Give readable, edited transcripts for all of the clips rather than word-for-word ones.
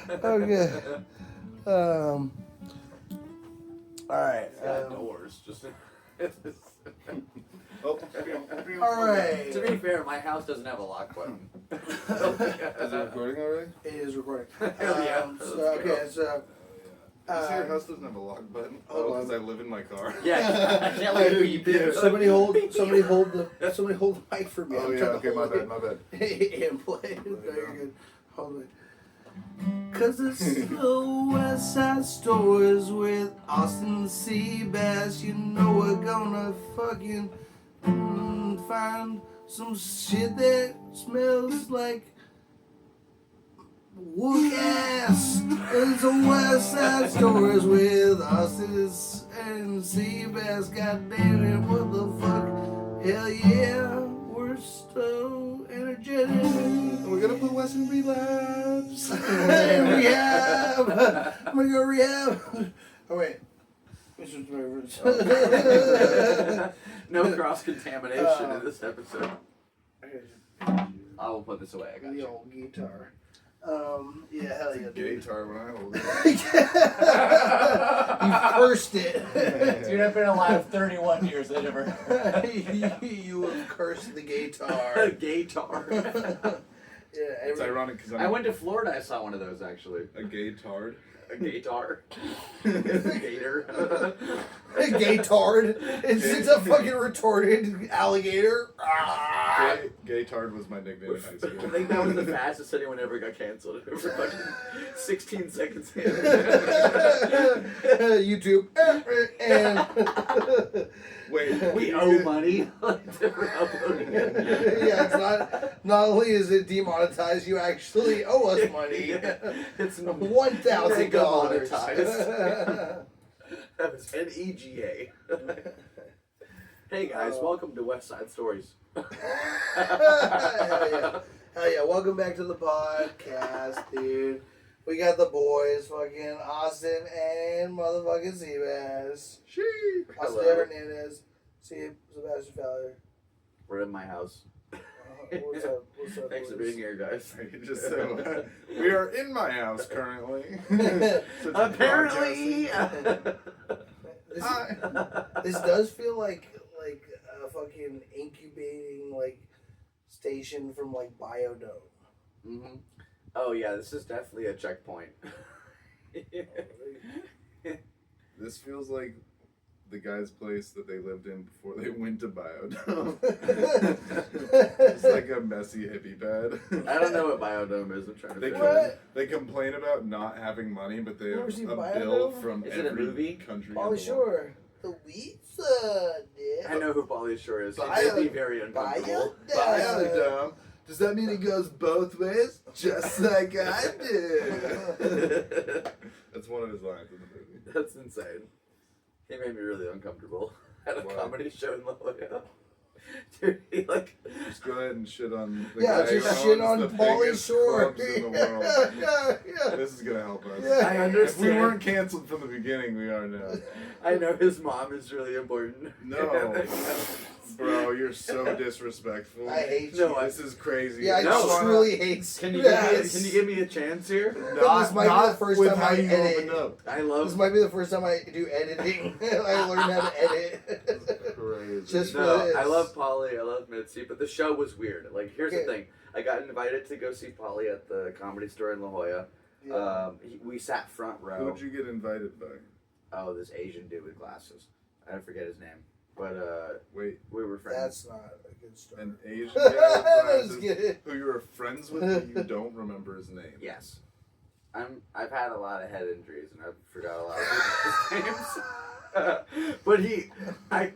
Okay. Alright. Doors. Just. Oh. Alright. To be fair, my house doesn't have a lock button. Is it recording already? It is recording. Yeah. So, You say your house doesn't have a lock button? hold Because on. I live in my car. Yeah, I can't let you beep. somebody hold the mic for me. Oh I'm yeah, trying to okay, my hold bad, it my bad. and play. No, you're good. Hold it. Cause it's the West Side Stories with Austin Seabass. You know we're gonna fucking find some shit that smells like wook ass. It's the West Side Stories with Austin and Seabass. God damn it, what the fuck? Hell yeah, we're so energetic. And we're gonna put Western relapse. Rehab. I'm gonna go rehab. Oh wait. This is my roots. No cross contamination in this episode. I will put this away. I got The you. old guitar. Yeah, hell yeah, Gay dude. tar when I hold it. You cursed it. Dude, I've been alive 31 years. I never. You have cursed the guitar. Gay-tar. Yeah, It's ironic because I went to Florida. I saw one of those actually. a gay tard. A gay-tar. It's a gator. Gay-tard. It's a fucking retorted alligator. Ah. Gay tard was my nickname in high I school. think that was the fastest anyone ever got canceled. For fucking 16 seconds in. YouTube. And Wait, We owe money for uploading it. yeah, it's not only is it demonetized, you actually owe us money. It's $1,000. monetized. That was NEGA. Hey guys, welcome to West Side Stories. Hell yeah. Hell yeah. Welcome back to the podcast, dude. We got the boys, fucking Austin and motherfucking Seabass. Sheep. Austin Hello. Hernandez. Sebastian Fowler. We're in my house. What's up? What's up? Thanks for boys? being here, guys. Just so we are in my house currently. Apparently. This does feel like a fucking incubating station from Biodome. Mm-hmm. Oh yeah, this is definitely a checkpoint. This feels like the guy's place that they lived in before they went to Biodome. It's like a messy hippie pad. I don't know what Biodome is. I'm trying to They, figure it out. they complain about not having money, but they have Never seen a bill Biodome? from Is it a every movie? country. Pauly Shore. The pizza, dude. I know who Pauly Shore is. It Bio- made me very uncomfortable. Biodome. Does that mean it goes both ways? Just like I did. That's one of his lines in the movie. That's insane. He made me really uncomfortable at a Why? comedy show in La Jolla. Dude, he Just go ahead and shit on the Yeah, guy who just shit owns on the Pauly biggest Shore. clubs in the world. Yeah. This is gonna help us. Yeah. I If we understand. weren't canceled from the beginning, we are now. I know his mom is really important. No. Bro, you're so disrespectful. I hate No, you. I- This is crazy. Yeah, I No, truly hate Can you Seabass. give me a chance here? Not, This might be not the first with time how I you edit. opened up. I This love. might be the first time I do editing. I learned how to edit. Crazy. Just No, for this. I love Polly. I love Mitzi, but the show was weird. Like, here's Okay. the thing: I got invited to go see Polly at the Comedy Store in La Jolla. Yeah. We sat front row. Who'd you get invited by? Oh, this Asian dude with glasses. I forget his name, but Wait, we were friends. That's not a good story. an Asian guy with Just glasses kidding. who you were friends with, but you don't remember his name. Yes. I've had a lot of head injuries and I've forgot a lot of people's names. But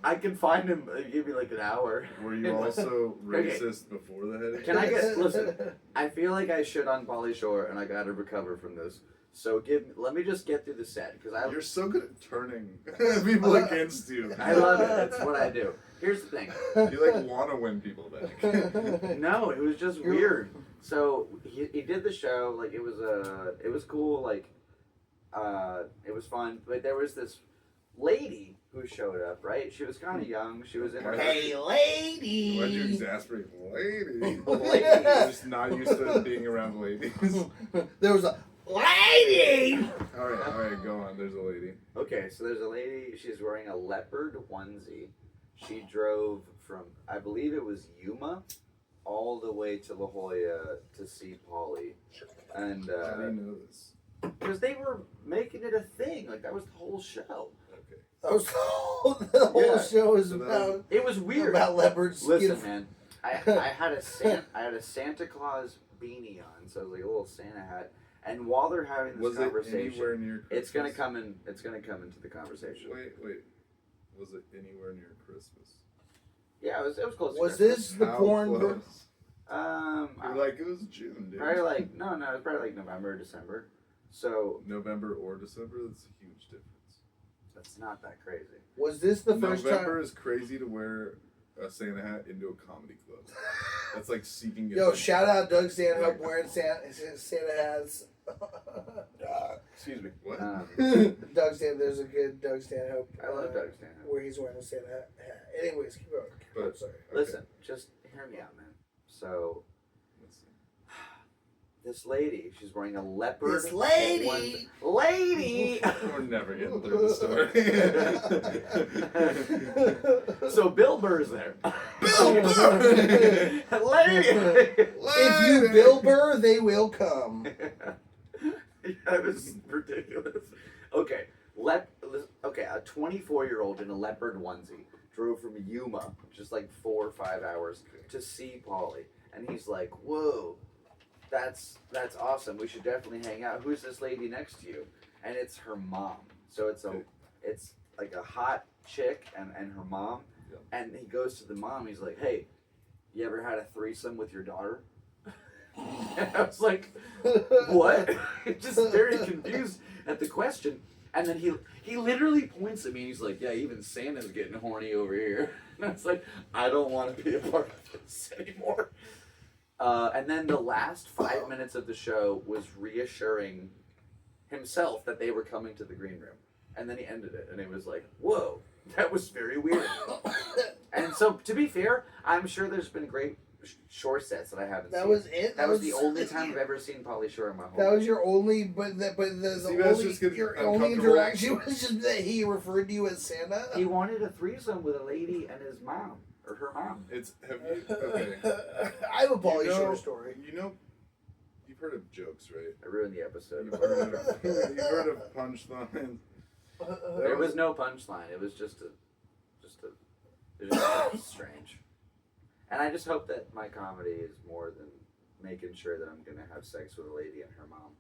I can find him. Give me like an hour. Were you also Okay. racist before the head? Can I get listen? I feel like I shit on Pauly Shore and I got to recover from this. So let me just get through the set because You're so good at turning people against you. I love it. That's what I do. Here's the thing. You like want to win people back. No, it was just weird. So he did the show, like it was cool, like it was fun. But there was this lady who showed up, right? She was kind of young. She was in her Hey, lady. Why'd you exasperate lady? Lady. You're just not used to being around ladies. There was a Lady! All right, go on. There's a lady. Okay, so there's a lady. She's wearing a leopard onesie. She drove from, I believe it was Yuma, all the way to La Jolla to see Pauly. And How do you know this? because they were making it a thing, like that was the whole show. Okay. That was the whole Yeah. show is So that about It was weird. about leopard skin. Listen, man, I had a Santa Claus beanie on, so it was like a little Santa hat. And while they're having this Was it conversation, anywhere near Christmas? it's gonna come in. It's gonna come into the conversation. Wait. Was it anywhere near Christmas? Yeah, it was close. Was to Christmas. this the How porn? close? You're You're like, it was June, dude. probably like no, it was probably like November, or December. So November or December? That's a huge difference. that's not that crazy. Was this the first November time? is crazy to wear a Santa hat into a comedy club. That's like seeking Yo, attention. shout out Doug Stanhope wearing Santa hats. Excuse me. What? Doug Stanhope. There's a good Doug Stanhope. I love Doug Stanhope. Where he's wearing a Santa hat. Anyways, keep going. But- I'm sorry. Okay. Listen, just hear me out, man. So Let's see. this lady, she's wearing a leopard. This lady. Lady. We're never getting through the story. So Bill Burr's there. Bill Burr! Lady. If you Bill Burr, they will come. That was ridiculous. Okay, okay, a 24-year-old in a leopard onesie drove from Yuma, just like 4 or 5 hours, to see Pauly, and he's like, "Whoa, that's awesome. We should definitely hang out. Who's this lady next to you?" And it's her mom. So it's like a hot chick and her mom, Yeah. and he goes to the mom. He's like, "Hey, you ever had a threesome with your daughter?" And I was like, what? Just very confused at the question. And then he literally points at me and he's like, yeah, even Santa's getting horny over here. And I was like, I don't want to be a part of this anymore. And then the last 5 minutes of the show was reassuring himself that they were coming to the green room. And then he ended it and it was like, whoa, that was very weird. And so, to be fair, I'm sure there's been great Shore sets that I haven't seen. That was it. That was the only time I've ever seen Pauly Shore in my whole life. That was your only, but the See, that's just getting your only uncomfortable. interaction was just that he referred to you as Santa. He wanted a threesome with a lady and his mom, or her mom. Have you, okay. I have a Pauly You know- Shore story. You know, you've heard of jokes, right? I ruined the episode. You've heard of punchlines. There was no punchline. It was just it was just strange. And I just hope that my comedy is more than making sure that I'm going to have sex with a lady and her mom.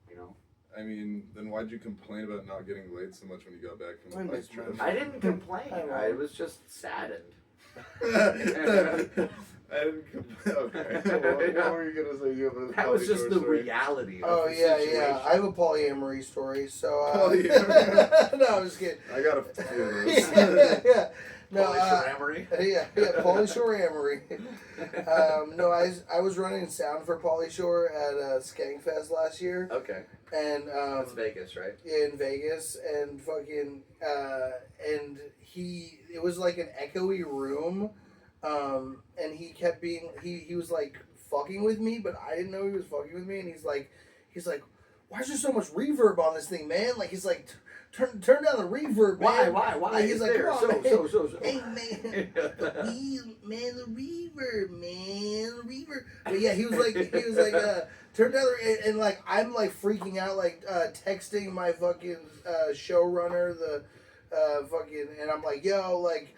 You know? I mean, then why'd you complain about not getting laid so much when you got back from I the bike miss trip? I didn't complain. I I was just saddened. I didn't complain. Okay. What were you gonna say? You have a That was Pauly just Shore the story? reality of Oh the yeah, situation. yeah. I have a polyamory story. So Polyamory. no, I'm just kidding. I got a few of those. yeah. No, Pauly Shore Amory? yeah, Pauly Shore Amory. No, I was running sound for Pauly Shore at Skankfest last year, Okay. and That's Vegas, right? in Vegas, and fucking and it was like an echoey room, and he kept being he was like fucking with me, but I didn't know he was fucking with me, and he's like, why is there so much reverb on this thing, man? Like he's like, turn down the reverb, man. Why? Like, he's Is like, there? come on, So. hey man, the reverb, man, the reverb. But yeah, he was like, turn down the and like I'm like freaking out, like texting my fucking showrunner, the fucking, and I'm like, yo, like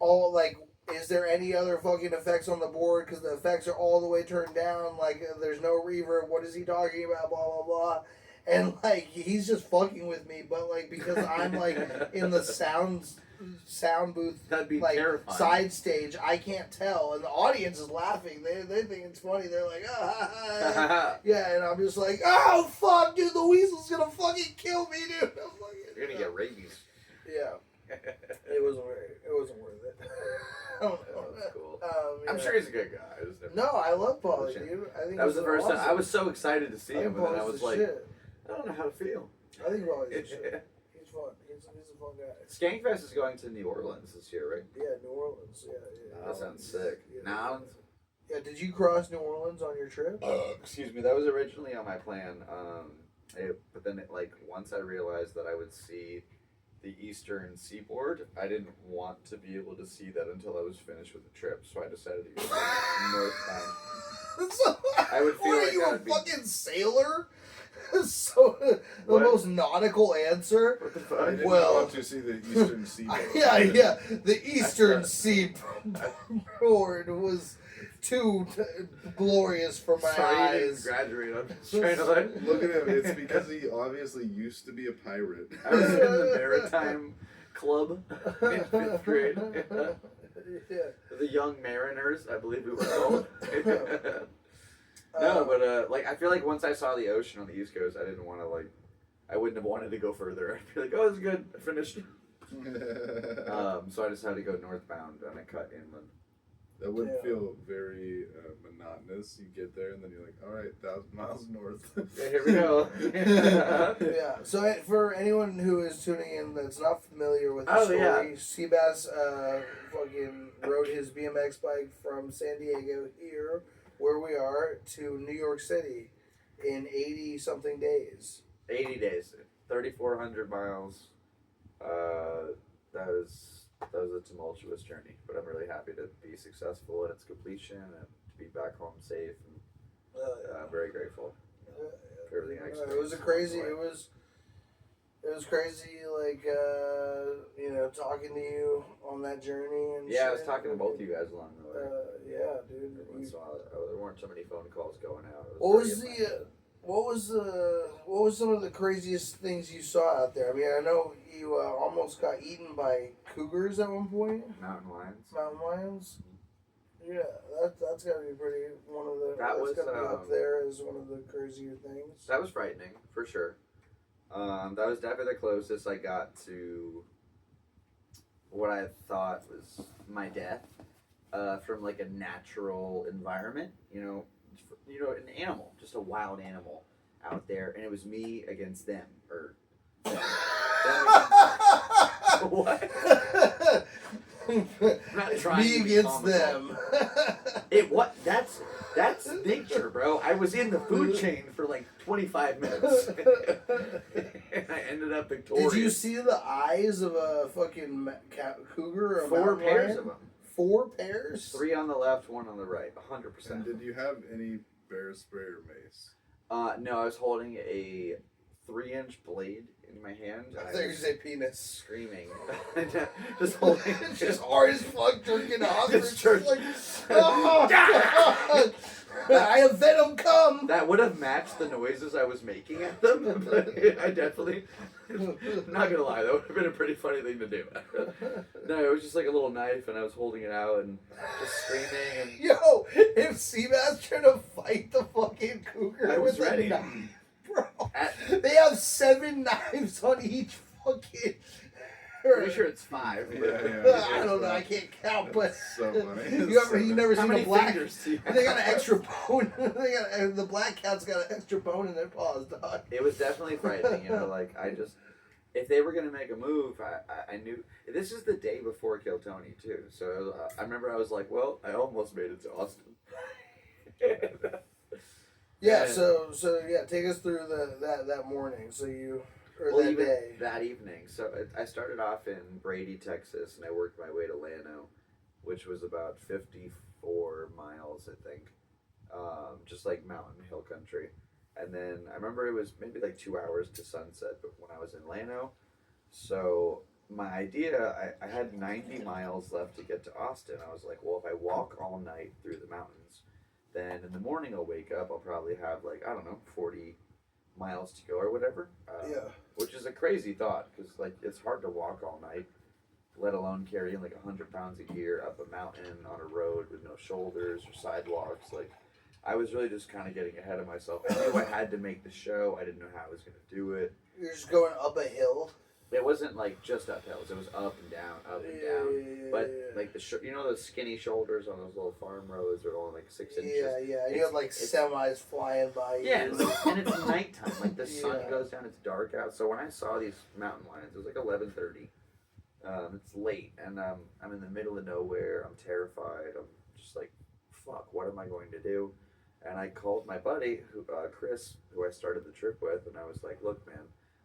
all like. Is there any other fucking effects on the board? Because the effects are all the way turned down. Like, there's no reverb. What is he talking about? Blah, blah, blah. And, like, he's just fucking with me. But, like, because I'm, like, in the sound booth, That'd be like, terrifying. side stage, I can't tell. And the audience is laughing. They think it's funny. They're like, ah. Yeah, and I'm just like, oh, fuck, dude. The weasel's going to fucking kill me, dude. I'm like, You're gonna get rabies. Yeah. It wasn't worth it. Oh, that's cool. Yeah. I'm sure he's a good guy. I just never- No, I love Pauly, dude. I think That was the first time. awesome. I was so excited to see him, and then I was like, shit. I don't know how to feel. I think Pauly's the shit. He's fun. He's a fun guy. Skankfest is going to New Orleans this year, right? Yeah, New Orleans. Yeah. That sounds sick. Yeah. Now, Yeah, did you cross New Orleans on your trip? Excuse me, that was originally on my plan. But then, once I realized that I would see the eastern seaboard, I didn't want to be able to see that until I was finished with the trip. So I decided to go northbound. So, I would feel what like are you, that a would be- fucking sailor? So, the What? most nautical answer. What the I fuck? didn't Well- want to see the eastern seaboard. Yeah, the eastern seaboard was too glorious for my Sorry, you didn't eyes. graduate. I'm just trying to Look at him. It's because he obviously used to be a pirate. I was in the maritime club in 5th grade. Yeah. The Young Mariners, I believe we were called. No, but I feel like once I saw the ocean on the East Coast, I didn't want to I wouldn't have wanted to go further. I'd be like, oh, it's good, I finished. So I decided to go northbound and I cut inland. That would Yeah. feel very monotonous. You get there and then you're like, all right, 1,000 miles north. Yeah, here we go. Yeah. So for anyone who is tuning in that's not familiar with the Oh, story, yeah. Seabass fucking rode his BMX bike from San Diego here, where we are, to New York City in 80 something days. 80 days, 3,400 miles. That was a tumultuous journey, but I'm really happy to be successful in its completion and to be back home safe. And I'm very grateful for everything I experienced. It was crazy, talking to you on that journey and Yeah, I was shit. talking to both of you guys along the way. Yeah, dude. Every once in a while, there weren't so many phone calls going out. It What very was exciting. what was some of the craziest things you saw out there? I mean, I know you almost got eaten by cougars at one point. Mountain lions? Mountain lions. Yeah, that's got to be pretty That that's was, gotta be up there as one of the crazier things. That was frightening, for sure. That was definitely the closest I got to what I thought was my death from a natural environment. An animal, just a wild animal out there, and it was me against them, or them against what? I'm not It's trying me to be against comical. them. That's nature, bro. I was in the food chain for 25 minutes. And I ended up victorious. Did you see the eyes of a fucking cougar? Or a 4 mountain pairs lion? of them? 4 pairs? 3 on the left, 1 on the right. 100%. And did you have any bear spray or mace? No, I was holding a 3-inch blade in my hand. I And thought you were was say penis. screaming. Just holding It's just hard as fuck jerking off. Just It's jerk- like, oh, God. I have venom come. That would have matched the noises I was making at them, but I definitely, not gonna lie, that would have been a pretty funny thing to do. No, it was just like a little knife, and I was holding it out and just screaming. And Yo, if Seabass trying to fight the fucking cougar I was with ready. a knife, bro. At- They have 7 knives on each fucking. Pretty sure it's 5. but- Yeah. I don't know. I can't count, but So funny. you never How seen many a black? fingers do you have? They got an extra bone. The black cat's got an extra bone in their paws, dog. It was definitely frightening, if they were gonna make a move, I knew. This is the day before Kill Tony too, so I remember I was like, well, I almost made it to Austin. Yeah. And- So yeah, take us through that morning. So you or Well, that even day. that evening. So I started off in Brady, Texas, and I worked my way to Llano, which was about 54 miles, I think, just like mountain hill country. And then I remember it was maybe 2 hours to sunset, but when I was in Llano, so my idea, I had 90 miles left to get to Austin. I was like, well, if I walk all night through the mountains, then in the morning I'll wake up, I'll probably have 40 miles to go or whatever. Yeah. Which is a crazy thought because it's hard to walk all night, let alone carrying 100 pounds of gear up a mountain on a road with no shoulders or sidewalks. I was really just kind of getting ahead of myself. I knew I had to make the show. I didn't know how I was going to do it. You're just going up a hill. It wasn't just up hills. It was up and down, up and down. But the skinny shoulders on those little farm roads are only 6 inches. Yeah. You have semis flying by you. Yeah, and it's nighttime. The sun Yeah. goes down. It's dark out. So when I saw these mountain lions, it was 11:30. It's late, and I'm in the middle of nowhere. I'm terrified. I'm just fuck, what am I going to do? And I called my buddy, Chris, who I started the trip with, and I was like, look, man,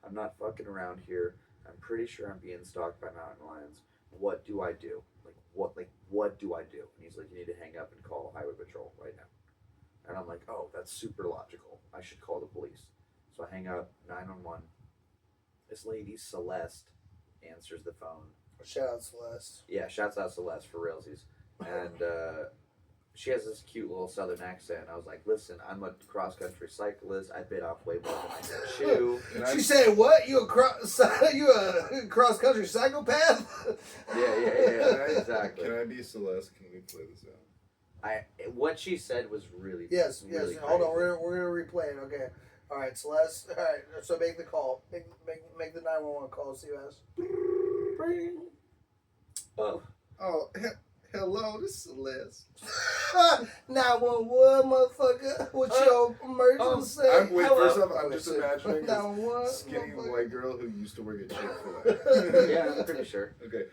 I'm not fucking around here. I'm pretty sure I'm being stalked by mountain lions. What do I do? What do I do? And he's like, you need to hang up and call Highway Patrol right now. And I'm like, oh, that's super logical. I should call the police. So I hang up, 911. This lady, Celeste, answers the phone. Shout out Celeste. Yeah, shouts out Celeste for realsies. And she has this cute little southern accent. I was like, listen, I'm a cross-country cyclist. I bit off way more than I can chew. She said, what? You a cross-country psychopath? Yeah, exactly. Can I be Celeste? Can we play this out? What she said was really Yes. really Hold on, crazy. we're gonna replay it. Okay. All right, Celeste. All right, so make the call. Make the 911 call, Seabass. Oh, Hello, this is Celeste. 911, motherfucker. What's your emergency? First off, I'm just imagining 911, this skinny motherfucker. white girl who used to work at Chick-fil-A. yeah, I'm pretty sure. Okay.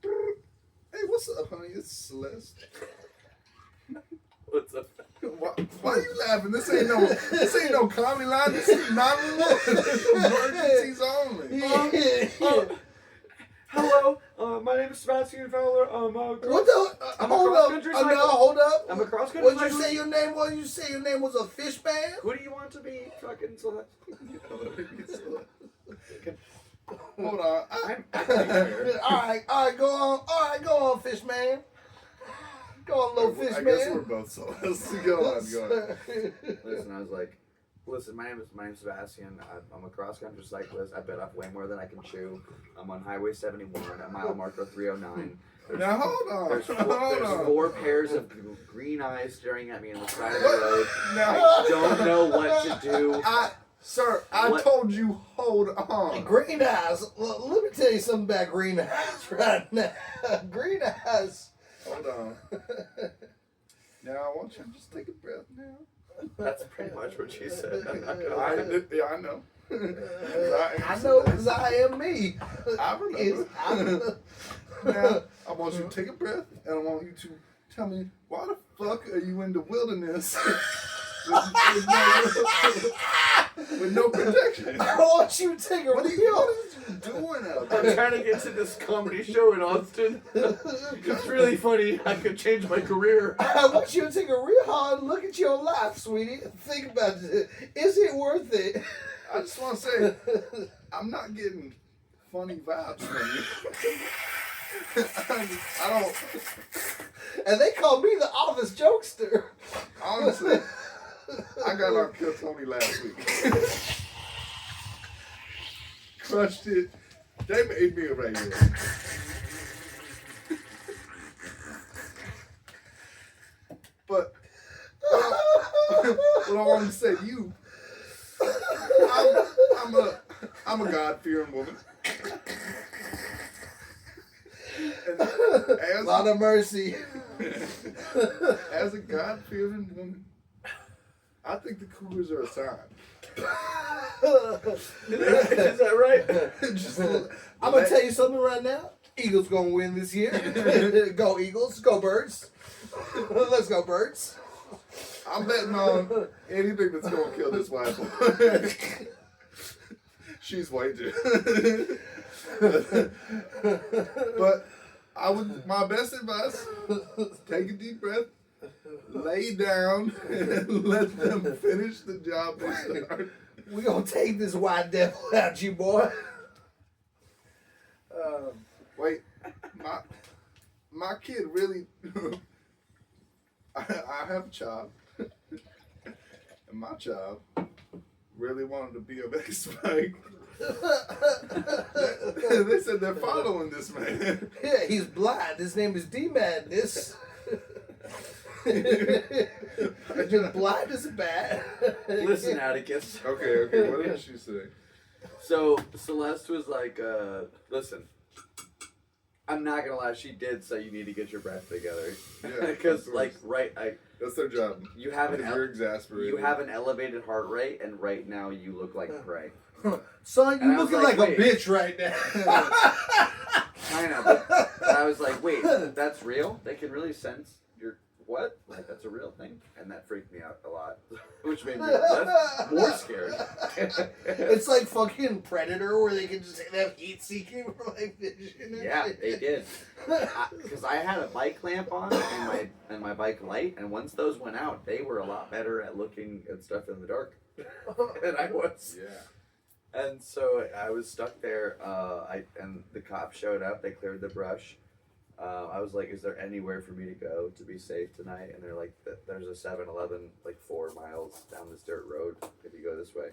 Hey, what's up, honey? It's Celeste. What's up? Why are you laughing? This ain't no comedy line. This is 911. Emergencies only. Hello, my name is Sebastian Fowler. What the? I'm a Hold up. cross-country No, cyclist. hold up. I'm a cross-country What did you cyclist. say your name was? You say your name was a fish man? Who do you want to be fucking Celeste? Hold on. All right, go on, fish man. Go on, little fish I man. guess we're both Celeste. Go on. Listen, I was like, listen, my name is Sebastian. I'm a cross-country cyclist. I bit off way more than I can chew. I'm on Highway 71 at mile marker 309. Now hold on. There's Hold on. 4 pairs of green eyes staring at me on the side of the road. Now, I don't know what to do. Sir, I What? told you, hold on. Green eyes. Well, let me tell you something about green eyes right now. Green eyes. Hold on. Now, I want you to just take a breath now. That's pretty much what she said. I'm not gonna I lie. know. I know because I am me. I remember. Now, I want you to take a breath, and I want you to tell me, why the fuck are you in the wilderness with no protection? I want you to take a What are you doing out I'm there? trying to get to this comedy show in Austin. It's really funny. I could change my career. I want you to take a real hard look at your life, sweetie. Think about it. Is it worth it? I just want to say, I'm not getting funny vibes from you. I don't. And they call me the office jokester. Honestly, I got on Kill Tony last week. Crushed it. They made me a regular. But what I want to say to you, I'm a God-fearing woman. And A lot of mercy. as a God-fearing woman, I think the Cougars are a sign. Is that right? Just I'm going to tell you something right now. Eagles going to win this year. Go Eagles. Go Birds. Let's go Birds. I'm betting on anything that's gonna kill this white boy. She's white too. But my best advice, take a deep breath, lay down, and let them finish the job they start. We're going to take this white devil out you, boy. Wait, my kid really, I have a child, and my child really wanted to be a bass spike. They said they're following this man. Yeah, he's blind. His name is D-Madness. Blind is bad. Listen, Atticus. Okay, what did she say? So Celeste was like, listen, I'm not gonna lie, she did say you need to get your breath together. Yeah, Because of like course. that's their job. you have an You're exasperated. you have an elevated heart rate, and right now you look like prey. Son, And I you was looking like, like a wait. bitch right now. I know, but I was like, wait, that's real? They can really sense your what? Like, that's a real thing? And that freaked me out a lot, which made me less, more scared. It's like fucking Predator, where they can just have heat seeking for like vision. And Yeah, shit. they did. Because I had a bike lamp on and my bike light, and once those went out, they were a lot better at looking at stuff in the dark than I was. Yeah. And so I was stuck there. And the cops showed up. They cleared the brush. I was like, "Is there anywhere for me to go to be safe tonight?" And they're like, "There's a 7-Eleven like 4 miles down this dirt road if you go this way."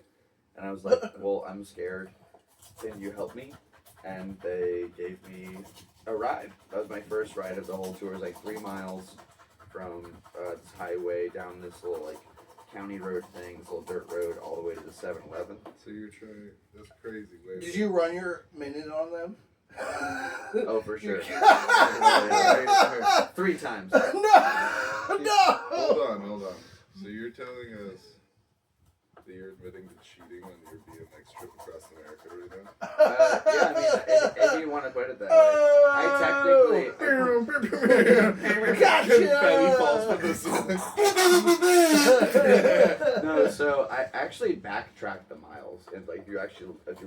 And I was like, "Well, I'm scared. Can you help me?" And they gave me a ride. That was my first ride of the whole tour. It was like 3 miles from this highway down this little like county road thing, this little dirt road, all the way to the 7-Eleven. So you're trying. That's crazy. Wait, Did you run your minute on them? Oh, for sure. 3 times. No. Hold on. So you're telling us that you're admitting to cheating on your BMX trip across America right now? Yeah, I mean, if you want to put it that way. I technically... Confetti falls from the ceiling. No, so I actually backtracked the miles, and like if you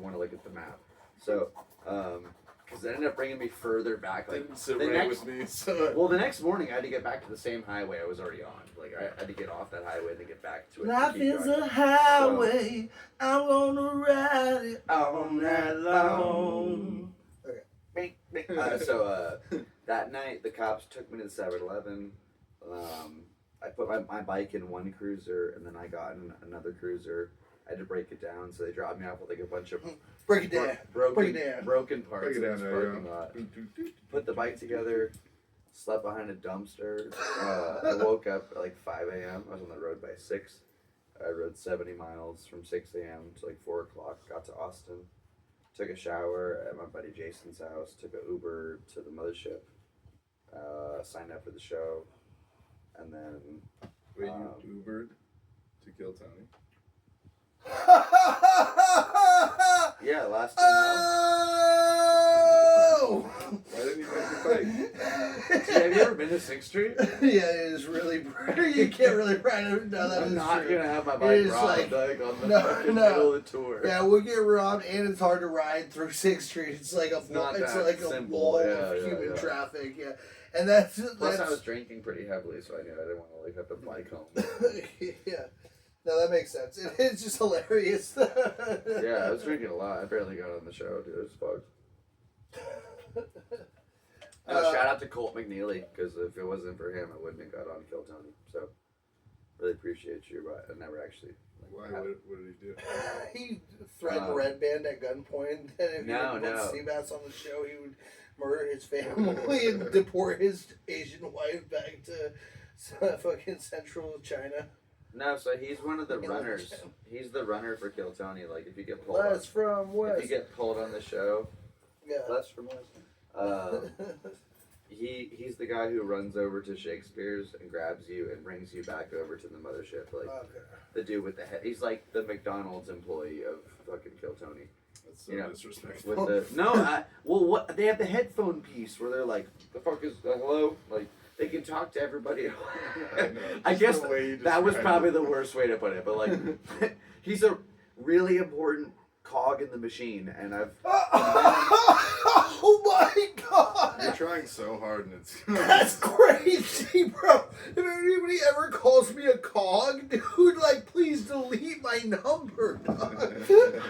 want to look at the map. So, because it ended up bringing me further back. Like, Didn't sit the right next, with me. So. well, the next morning I had to get back to the same highway I was already on. Like I had to get off that highway and then get back to it. Life is a highway. I'm gonna ride it all night long. So that night the cops took me to the 7-Eleven. I put my bike in one cruiser and then I got in another cruiser. I had to break it down, so they dropped me off with like a bunch of Break it down. broken Break parts it in down this there, parking yeah. lot. Put the bike together, slept behind a dumpster. I woke up at like 5 a.m. I was on the road by 6. I rode 70 miles from 6 a.m. to like 4 o'clock. Got to Austin. Took a shower at my buddy Jason's house. Took an Uber to the mothership. Signed up for the show. And then... Wait, you Ubered to kill Tony? Yeah, last 2 miles. Oh! Why didn't you take the bike? Dude, have you ever been to 6th Street? Yeah, it is really. You can't really ride it. No, that I'm is not true. gonna have my It bike is robbed like- on the no, fucking no. middle of the tour. Yeah, we'll get robbed, and it's hard to ride through 6th Street. It's like a not it's that like a simple. wall Yeah, of yeah, human yeah. traffic. Yeah, and that's Plus, I was drinking pretty heavily, so I knew I didn't want to like have to bike home. Yeah. No, that makes sense. It's just hilarious. Yeah, I was drinking a lot. I barely got on the show, dude. It was fucked. Shout out to Colt McNeely, because if it wasn't for him, I wouldn't have got on Kill Tony. So, really appreciate you, but I never actually. Why? What did he do? He threatened Red Band at gunpoint. And if he No, put no. Seabass on the show, he would murder his family and deport his Asian wife back to fucking central China. No, so he's one of the runners. He's the runner for Kill Tony. Like, if you get pulled West from West. if you get pulled on the show, Yeah. West from West. He's the guy who runs over to Shakespeare's and grabs you and brings you back over to the mothership. Like, Okay. the dude with the head. He's like the McDonald's employee of fucking Kill Tony. That's so You know, disrespectful. With the what they have the headphone piece where they're like, the fuck is hello? Like, they can talk to everybody. I guess the way you that was described probably it. the worst way to put it, but like, he's a really important cog in the machine, and I've. Oh my god! You're trying so hard, and it's. That's crazy, bro. If anybody ever calls me a cog, dude, like, please delete my number, dog.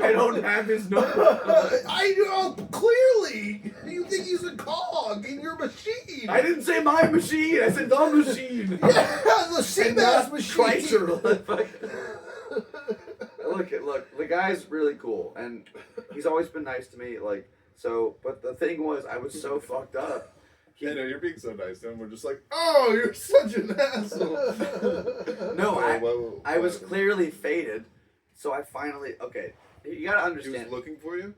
I don't have his number. I know, clearly. You think he's a cog in your machine. I didn't say my machine. I said the machine. Yeah, the Seabass machine. Chrysler. Look, the guy's really cool, and he's always been nice to me. Like, so, but the thing was, I was so fucked up. I know, you're being so nice to him. We're just like, oh, you're such an asshole. No, I was clearly faded, so I finally, okay, you gotta He understand. was looking for you?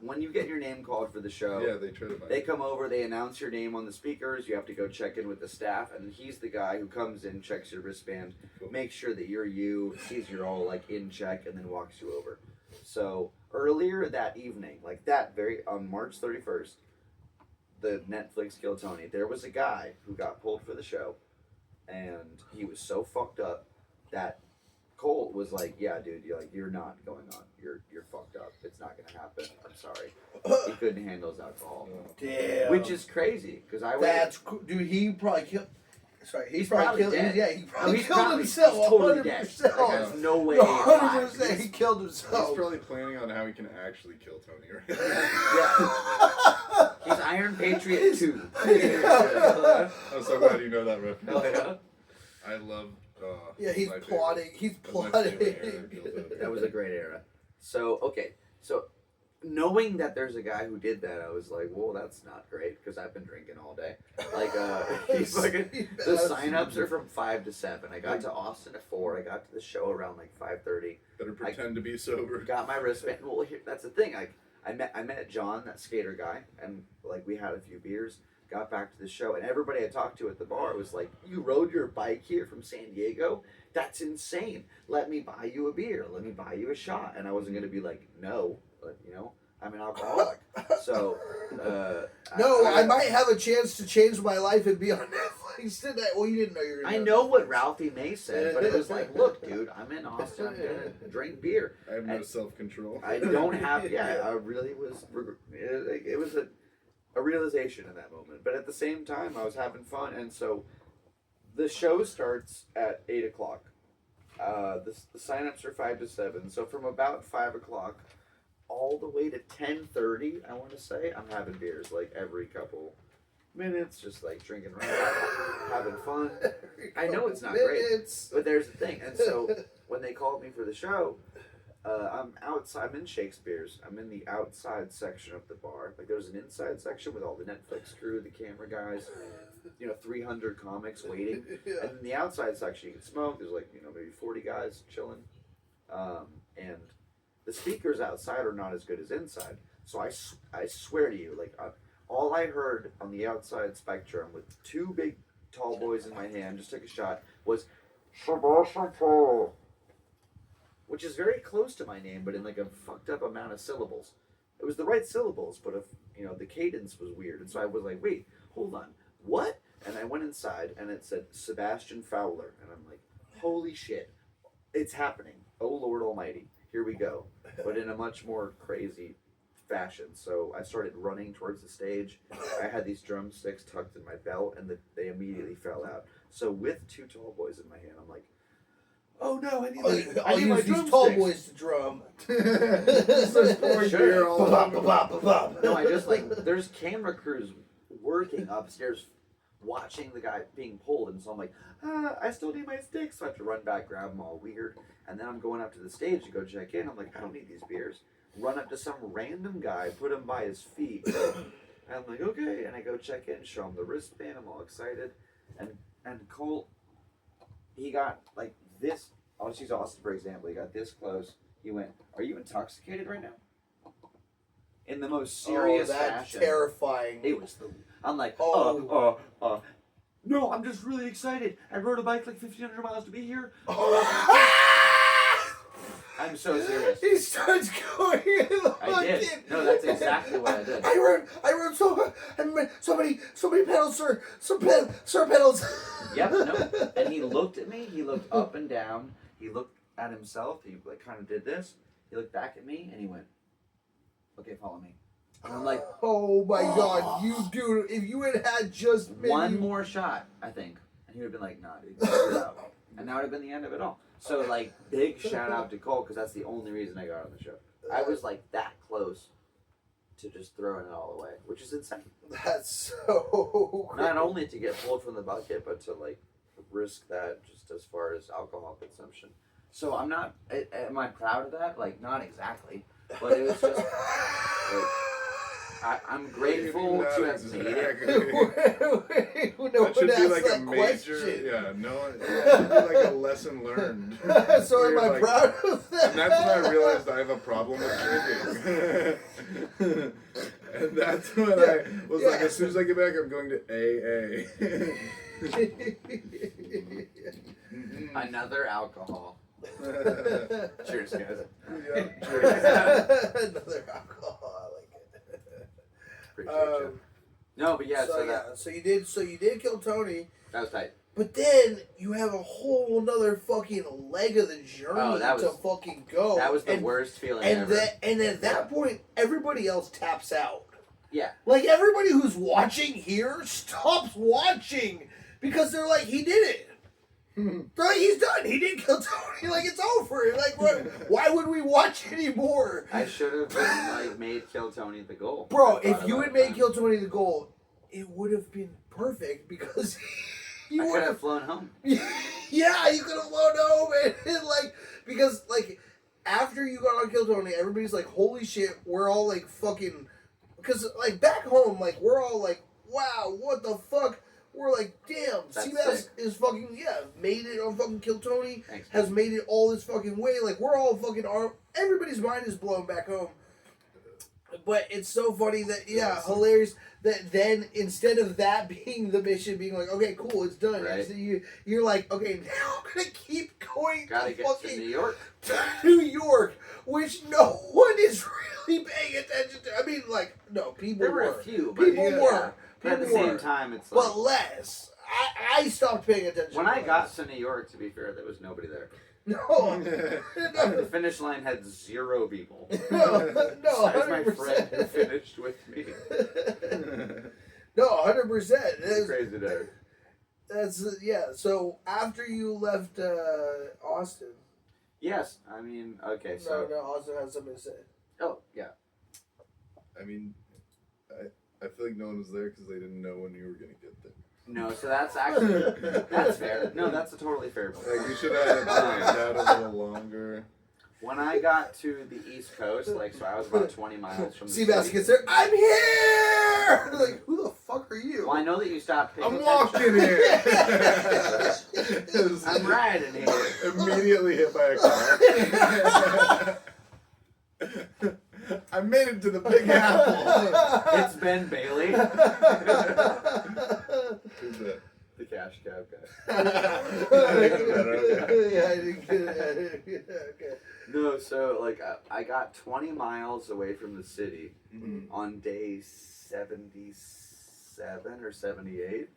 When you get your name called for the show, Yeah, they tried to find they come over, they announce your name on the speakers, you have to go check in with the staff, and he's the guy who comes in, checks your wristband, Cool. makes sure that you're you, sees you're all like in check, and then walks you over. So earlier that evening, like that on March 31st, the Netflix Kill Tony, there was a guy who got pulled for the show, and he was so fucked up that Colt was like, "Yeah, dude, you're not going on. You're fucked up. It's not gonna happen. I'm sorry." He couldn't handle his alcohol, Damn. which is crazy because I That's cool. Dude, he probably killed. Sorry, He's probably killed. dead. Yeah, he probably he's killed probably, himself. He's totally 100%. dead. Like, there's no way. 100% he killed He's himself. probably planning on how he can actually kill Tony, right? Yeah. He's Iron Patriot 2. I'm so glad you know that reference. Oh, yeah. I love. Yeah, he's my plotting. favorite. He's That's my plotting. favorite era, Kill Tony. That was a great era. So, okay. So, knowing that there's a guy who did that, I was like, well, that's not great because I've been drinking all day. Like, the sign-ups are from 5 to 7. I got to Austin at 4. I got to the show around like 5:30. Better pretend to be sober. Got my wristband. Well, that's the thing. I met John, that skater guy, and like we had a few beers. Got back to the show, and everybody I talked to at the bar was like, "You rode your bike here from San Diego? That's insane. Let me buy you a beer. Let me buy you a shot." And I wasn't gonna be like, "No," but I'm an alcoholic. So I might have a chance to change my life and be on Netflix today. Well, you didn't know you were. I know what Ralphie May said, but it was like, "Look, dude, I'm in Austin. I'm gonna drink beer." I have no self-control. I don't have. Yeah, I really was. It was a realization in that moment, but at the same time, I was having fun, and so the show starts at 8:00. The signups are 5 to 7. So from about 5:00 all the way to 10:30, I want to say, I'm having beers like every couple minutes, just like drinking around, having fun. I know it's not great, but there's the thing. And so when they called me for the show, I'm outside. I'm in Shakespeare's. I'm in the outside section of the bar. Like there's an inside section with all the Netflix crew, the camera guys, 300 comics waiting. Yeah. And in the outside section, you can smoke. There's like maybe 40 guys chilling, and the speakers outside are not as good as inside. So I swear to you, like all I heard on the outside spectrum with 2 big tall boys in my hand, just took a shot, was Sebastian, which is very close to my name, but in like a fucked up amount of syllables. It was the right syllables, but the cadence was weird. And so I was like, wait, hold on, what? And I went inside, and it said Sebastian Fowler, and I'm like, holy shit, it's happening. Oh Lord Almighty, here we go. But in a much more crazy fashion. So I started running towards the stage. I had these drumsticks tucked in my belt, and they immediately fell out. So with 2 tall boys in my hand, I'm like, oh no, I need my use these drumsticks. tall boys to drum. No, I just there's camera crews working upstairs watching the guy being pulled, and so I'm like, I still need my sticks. So I have to run back, grab them all weird, and then I'm going up to the stage to go check in. I'm like, I don't need these beers. Run up to some random guy, put him by his feet. And I'm like, okay, and I go check in, show him the wristband. I'm all excited, and Colt, he got like this. I'll just use Austin for example. He got this close. He went, "Are you intoxicated right now?" In the most serious that's fashion. terrifying. It was the. I'm like, no, I'm just really excited. I rode a bike like 1,500 miles to be here. I'm so serious. He starts going in the I did. No, that's exactly what I did. I rode so many pedals, sir. Sir, pedals. Yep, no. And he looked at me. He looked up and down. He looked at himself. He kind of did this. He looked back at me and he went, "Okay, follow me." And I'm like, oh my God, you dude! If you had just maybe one more shot, I think, and he would have been like, "Nah, dude, get out." And that would have been the end of it all. So like, big shout out to Cole because that's the only reason I got on the show. I was like that close to just throwing it all away, which is insane. That's so. Not only to get pulled from the bucket, but to like risk that just as far as alcohol consumption. So I'm not. Am I proud of that? Like, not exactly, but it was just. I'm grateful to have made it. No That should be like a major, question. yeah, no, it should be like a lesson learned. So am I proud of that? And that's when I realized I have a problem with drinking. And that's when I was like, as soon as I get back, I'm going to AA. Another alcohol. Cheers, guys. Yeah, cheers. Another alcohol. I like it. Appreciate you. No, but yeah, So you did kill Tony. that was tight. But then you have a whole another fucking leg of the journey to fucking go. That was the worst feeling ever. And at that point, everybody else taps out. Yeah. Like, everybody who's watching here stops watching because they're like, he did it. They're like, he's done. He did kill Tony. Like, it's over. Like, why would we watch anymore? I should have made Kill Tony the goal. Bro, if you had made Kill Tony the goal, it would have been perfect because I could have flown home. Yeah, you could have flown home and because after you got on Kill Tony, everybody's like, holy shit, we're all like fucking, because like back home, like we're all like, wow, what the fuck? We're like, damn, Seabass is fucking, made it on fucking Kill Tony, has made it all this fucking way. Like, we're all fucking, everybody's mind is blown back home. But it's so funny that, hilarious, that then instead of that being the mission, being like, okay, cool, it's done. Right. So you're like, okay, now I'm going to keep going Gotta get to New York. To New York, which no one is really paying attention to. I mean, like, no, people There were a few, but people were. But at the same time, it's like... But less. I stopped paying attention. When I got to New York, to be fair, there was nobody there. No. The finish line had 0 people. No, Besides 100%. my friend who finished with me. No, 100%. It's crazy day. That's, so after you left Austin. Yes, I mean, okay, so... No, Austin has something to say. Oh, yeah. I mean, I feel like no one was there because they didn't know when you were going to get there. No, so that's actually... that's fair. No, that's a totally fair point. Like, you should have planned out a little longer. When I got to the East Coast, so I was about 20 miles from the Seabass city. gets there, I'm here! Like, who the fuck are you? Well, I know that you stopped paying I'm attention. walking here! I'm riding here. Immediately hit by a car. I made it to the Big Apple. It's Ben Bailey. Who's that? The cash cab guy. I didn't get it. Okay. No, so I got 20 miles away from the city on day 77 or 78,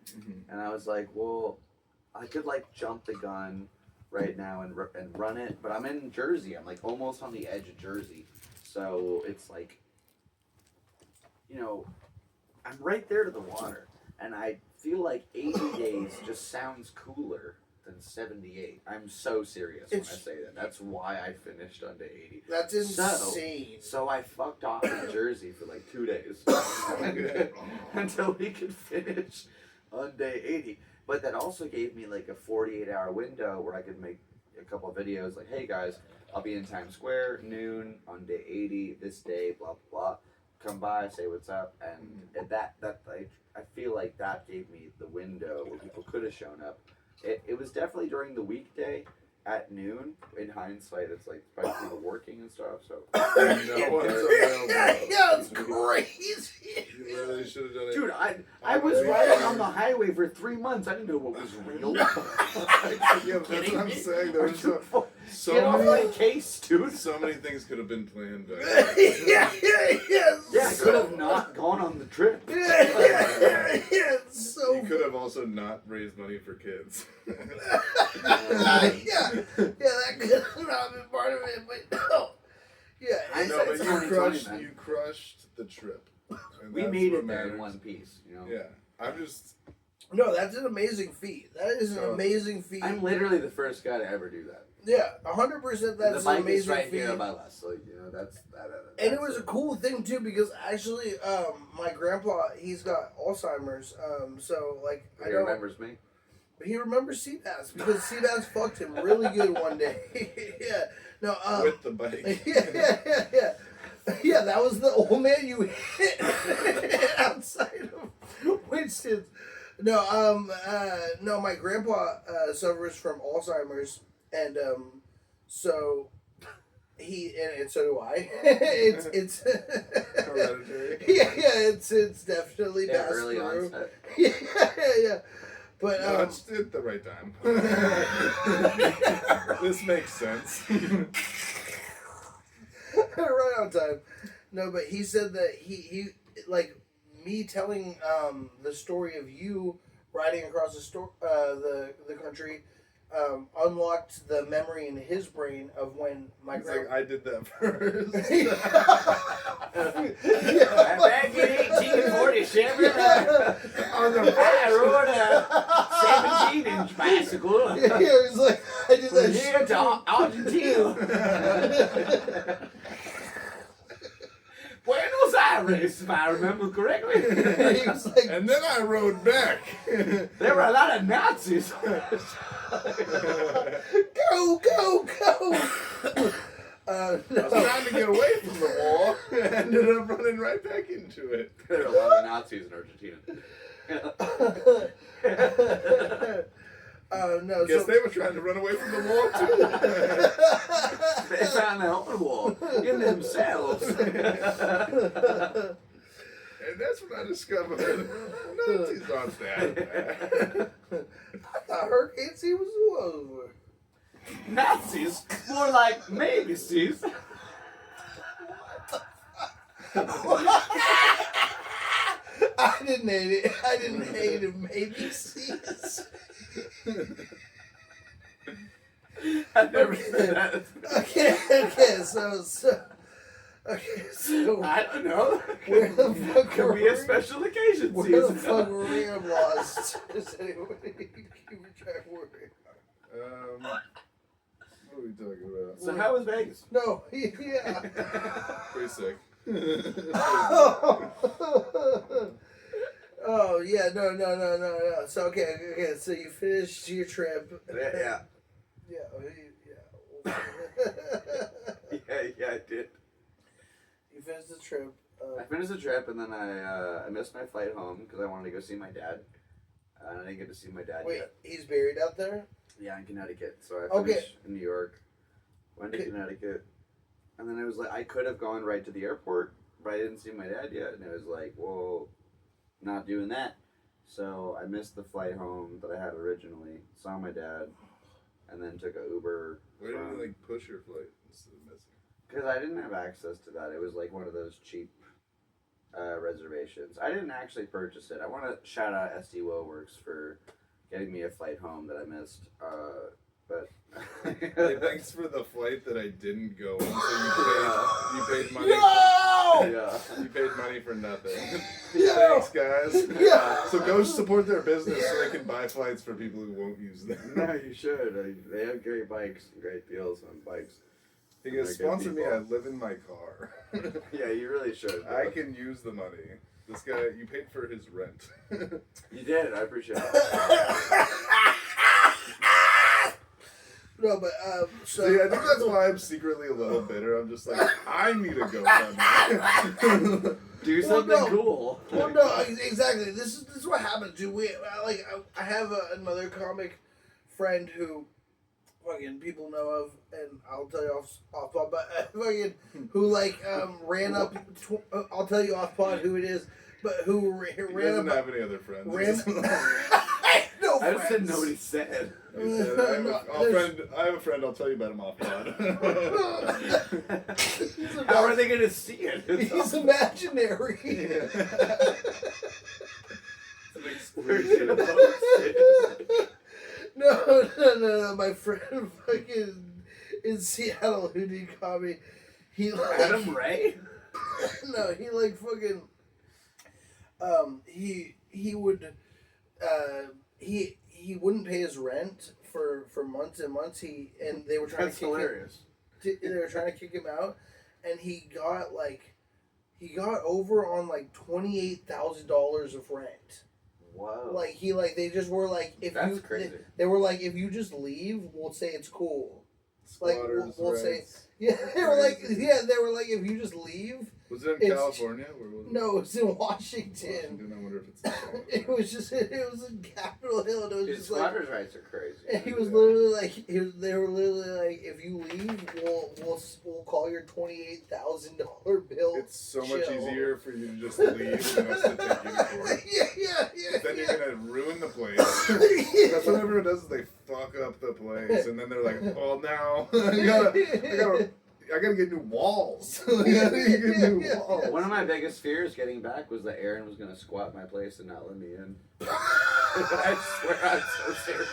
and I was like, well, I could jump the gun right now and run it, but I'm in Jersey. I'm almost on the edge of Jersey, so it's I'm right there to the water, and I feel like 80 days just sounds cooler than 78. I'm so serious when I say that. That's why I finished on day 80. That's insane. So I fucked off in Jersey for 2 days until we could finish on day 80. But that also gave me a 48-hour window where I could make a couple of videos hey guys, I'll be in Times Square noon on day 80 this day, blah blah blah. Come by, say what's up, and that I feel like that gave me the window where people could have shown up. It was definitely during the weekday at noon. In hindsight, it's probably people working and stuff. So it's crazy. You literally should have done it. dude, I was riding on the highway for 3 months. I didn't know what was real. Yeah, that's what I'm saying. There was so Get off many my case, dude. So many things could have been planned. Yeah, I could have not gone on the trip. So You could have also not raised money for kids. that could have not been part of it, but no. Yeah, No, but it's you crushed the trip. And We that's made what it there in matters. one piece, Yeah, I'm just. no, that's an amazing feat. That is an amazing feat. I'm literally the first guy to ever do that. Yeah, 100%. That's The an bike amazing is right feat. here above us. That's that. And it was a cool thing too because actually, my grandpa, he's got Alzheimer's. So I He don't. remembers me. He remembers Seabass because Seabass fucked him really good one day. Yeah. No. With the bike. Yeah. Yeah, that was the old man you hit outside of Winston. No. No. My grandpa suffers from Alzheimer's, and so. And so do I. it's Hereditary. Yeah, it's definitely passed early through. onset. Yeah. But No, it's at the right time. This makes sense. right on time. No, but he said that he me telling the story of you riding across the country unlocked the memory in his brain of when my He's like, I did that first. Back in 1847, I rode a 17-inch bicycle. Yeah, he's like, I did From that here shit. to Argentina. Buenos Aires, if I remember correctly. He was like, And then I rode back. There were a lot of Nazis. go, go, go. I was trying to get away from the wall. Ended up running right back into it. There are a lot of Nazis in Argentina. No, Guess so, they were trying to run away from the wall too. They found their own wall in themselves. And that's when I discovered Nazis aren't that bad. I thought Hurricane C was over. Nazis? More like maybe C's. I didn't hate it. I didn't hate it. Maybe C's. I've never said that. Okay, so I don't know. where the fuck Could were be a we? special occasion. Where the C's. fuck were we? I'm lost. Does anybody keep track where we are? What are we talking about? So how was Vegas? No, yeah. Pretty sick. Oh yeah, no. So okay. So you finished your trip. Yeah. Yeah. Yeah, I did. You finished the trip. I finished the trip and then I missed my flight home because I wanted to go see my dad. And I didn't get to see my dad Wait, yet. he's buried out there? Yeah, in Connecticut. So I finished Okay. in New York, went to Connecticut, and then it was like I could have gone right to the airport, but I didn't see my dad yet, and it was like, well, not doing that. So I missed the flight home that I had originally, saw my dad, and then took an Uber. Why didn't you push your flight instead of missing? Because I didn't have access to that. It was like one of those cheap reservations. I didn't actually purchase it. I want to shout out SD Works for getting me a flight home that I missed. But Hey, thanks for the flight that I didn't go on. So you paid money. No! Yeah. You paid money for nothing. No! Thanks, guys. Yeah. So go support their business so they can buy flights for people who won't use them. No, you should. They have great bikes, great deals on bikes. He goes, They're good sponsor me, people. I live in my car. Yeah, you really should. I can use the money. This guy, you paid for his rent. You did. I appreciate it. No, but so See, I think that's why I'm secretly a little bitter. I'm just like, I need to go fund. Do Well, something no. cool. Well, no, exactly. This is what happens, dude. I have another comic friend who fucking people know of, and I'll tell you off pod, but fucking who ran up. I'll tell you off pod who it is, but who He ran doesn't up. have any other friends. No I just said friends. nobody said. He said, I have a friend, I'll tell you about him off pod. How are they going to see it? He's imaginary. Excursion about it. No. My friend fucking in Seattle who did comedy. He Adam Ray? No, he fucking. He would. He wouldn't pay his rent for months and months. And they were trying That's to kick hilarious. him. They were trying to kick him out, and he got over on $28,000 of rent. Whoa. They just were if That's you crazy. They were if you just leave, we'll say it's cool. Squatters, we'll say rents. they were if you just leave. Was it in It's- California? Where was it? No, it's in Washington. Washington. I wonder if it's in California. It was in Capitol Hill, and it was Dude, just squatters' rights are crazy. and he was literally they were literally if you leave, we'll call your $28,000 bill. It's so much chill. easier for you to just leave than us to take you to court. Yeah. Then you're gonna ruin the place. That's what everyone does. Is they fuck up the place, and then they're like, "Well, now I gotta gotta get new walls. I gotta get new walls. One of my biggest fears getting back was that Aaron was gonna squat my place and not let me in. I swear, I'm so serious.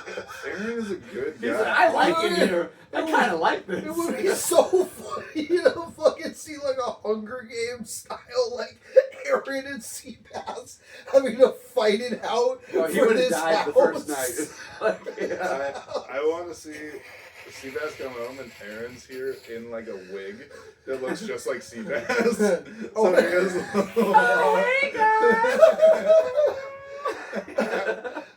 Aaron is a good He's like, guy. I like it here. I kind of like this. It would be so funny to fucking see like a Hunger Games style, like Aaron and Seabass having to fight it out Oh, he for would have this died house. the first night. Like, yeah. I want to see Seabass come home and Aaron's here in like a wig that looks just like Seabass. So he has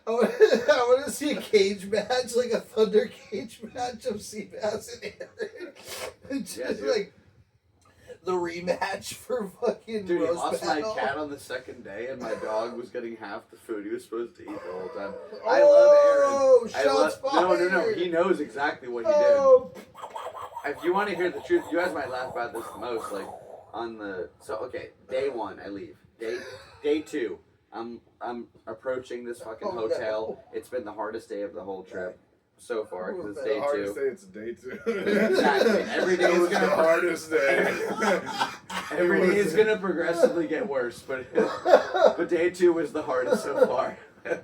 I want to see a cage match, like a thunder cage match of Seabass and Aaron. It's just dude. like the rematch for fucking Dude, he roast lost battle. my cat on the second day, and my dog was getting half the food he was supposed to eat the whole time. Oh, I love Aaron. shots fired. No. He knows exactly what he did. Oh, If you want to hear the truth, you guys might laugh about this the most. Like okay, day one I leave. Day two, I'm approaching this fucking hotel. No. It's been the hardest day of the whole trip so far because it's the day hardest two. day. It's day two. Exactly. Every day It is was the gonna hardest day. every day is gonna progressively get worse, but day two was the hardest so far. And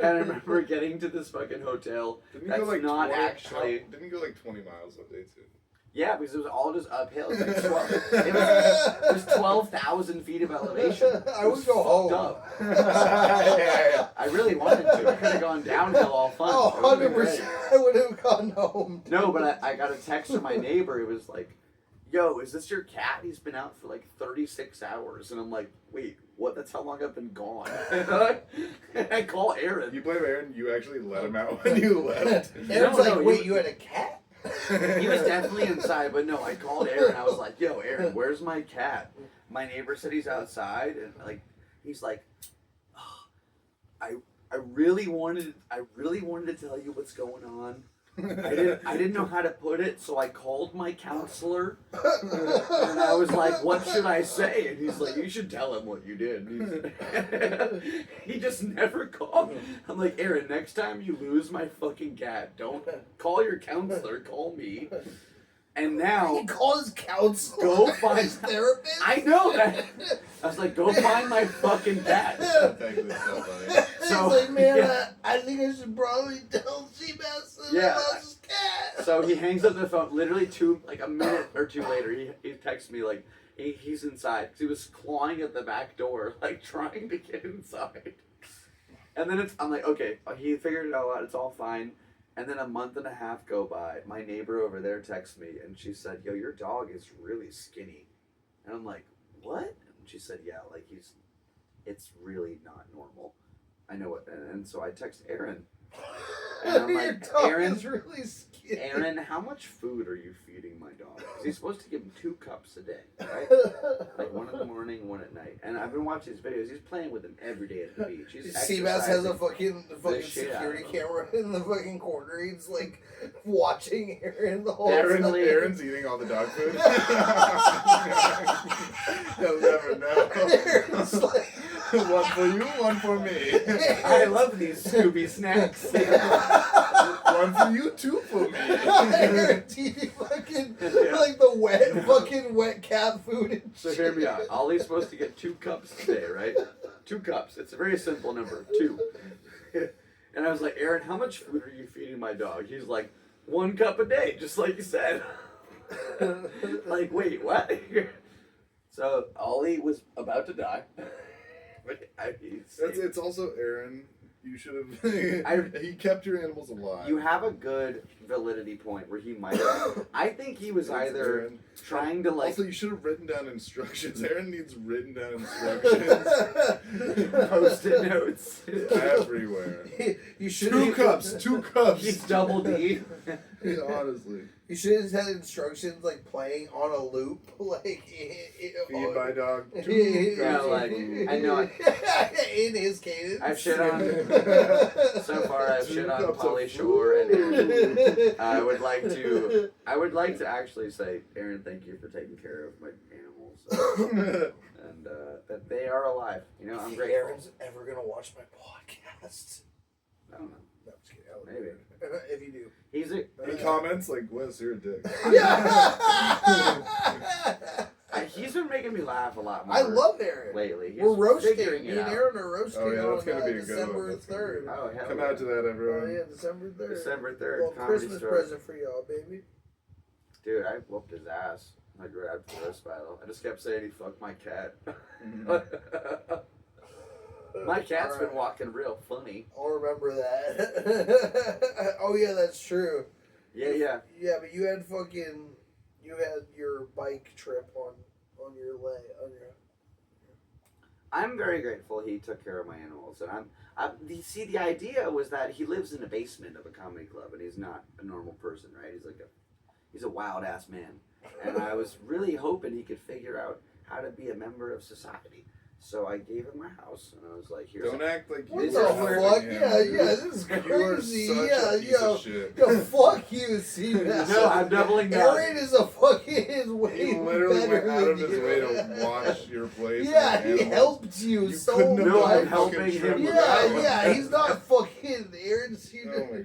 I remember getting to this fucking hotel. Didn't you That's go like not 20, actually. Didn't you go like 20 miles on day two? Yeah, because it was all just uphill. It was, like it was 12,000 feet of elevation. I would go home. Up. I really wanted to. I could have gone downhill all fun. Oh, It would've been 100%. great. I would have gone home. No, but I got a text from my neighbor. It was like, yo, is this your cat? He's been out for like 36 hours. And I'm like, wait, what? That's how long I've been gone. And I call Aaron. You blame Aaron, you actually let him out when you left. Aaron's No, like, no, wait, you had a cat? He was definitely inside, but no, I called Aaron. I was like, yo, Aaron, where's my cat? My neighbor said he's outside, and like, he's like, oh, I really wanted to tell you what's going on. I didn't know how to put it, so I called my counselor, and I was like, what should I say? And he's like, you should tell him what you did. He just never called. I'm like, Aaron, next time you lose my fucking cat, don't call your counselor, call me. And now, He calls his counselor. Go find- his therapist. I know that. I was like, go find my fucking cat. That's actually so funny. So, He's like, man, yeah. I think I should probably tell Seabass that Yeah. I lost his cat. So he hangs up the phone. Literally a minute or two later, he texts me like he's inside because he was clawing at the back door, like trying to get inside. And then I'm like, okay, he figured it all out. It's all fine. And then a month and a half go by. My neighbor over there texts me, and she said, yo, your dog is really skinny. And I'm like, what? And she said, yeah, like it's really not normal. I know it. And so I text Aaron. And I'm Your like, dog Aaron, is really skinny. Aaron, how much food are you feeding my dog? Because he's supposed to give him 2 cups a day, right? Like 1 in the morning, 1 at night. And I've been watching his videos. He's playing with him every day at the beach. He's Seabass has a exercising. fucking shit out security of him. camera in the fucking corner. He's like watching Aaron the whole Aaron's, time. Aaron's eating all the dog food. He'll never know. Aaron's like, One for you, one for me. I love these Scooby snacks. One for you, 2 for me. Aaron's eating fucking like the wet cat food. And So shit. hear me out. Ollie's supposed to get 2 cups today, right? 2 cups. It's a very simple number. 2. And I was like, Aaron, how much food are you feeding my dog? He's like, 1 cup a day, just like you said. Like, wait, what? So Ollie was about to die. It's also Aaron. You should have. He kept your animals alive. You have a good validity point where he might have. I think he was either Aaron. trying to like. Also, you should have written down instructions. Aaron needs written down instructions Post-it notes. everywhere. You should 2 cups. 2 cups. He's double D. Yeah, honestly. You should have had instructions like playing on a loop, like Feed my dog 2 Yeah, cups. like, I know it. in his cadence. I've shit on. So far, I've shit on Polly Shore and Aaron. I would like to actually say, Aaron, thank you for taking care of my animals, and that they are alive. You know, I'm Think grateful. Aaron's ever gonna watch my podcast? I don't know. No, I'm just kidding. I would Maybe. do it. If you do. He's a. He comments like, "Wes, you're a dick." He's been making me laugh a lot more. I love Aaron. Lately. He's We're roasting. figuring Me it and out. Aaron are roasting Oh, yeah, that's on gonna be a good December one. That's gonna be 3rd. Oh, hell Come yeah. out to that, Oh, everyone. yeah, December 3rd. December 3rd. Well, Comedy Christmas Store. present for y'all, baby. Dude, I whooped his ass. I grabbed the roast battle. I just kept saying he fucked my cat. My cat's been walking real funny. I'll remember that. Oh, yeah, that's true. Yeah. Yeah, but you had your bike trip on your leg. I'm very grateful he took care of my animals, and the idea was that he lives in the basement of a comedy club, and he's not a normal person, right? He's a wild ass man, and I was really hoping he could figure out how to be a member of society. So I gave him my house, and I was like, "Here's." Don't act like What you the are fuck? helping Yeah, him. this is You are crazy. such Yeah, a piece yo. of shit. Yo, fuck you, Seabass. No, I'm doubling down. Aaron is a fucking his way He literally better went out of than his you. way to watch your place. Yeah, and he animals. helped you so couldn't have No, much. I'm done helping fucking him trip with without him. Yeah, he's not fucking Aaron. Oh my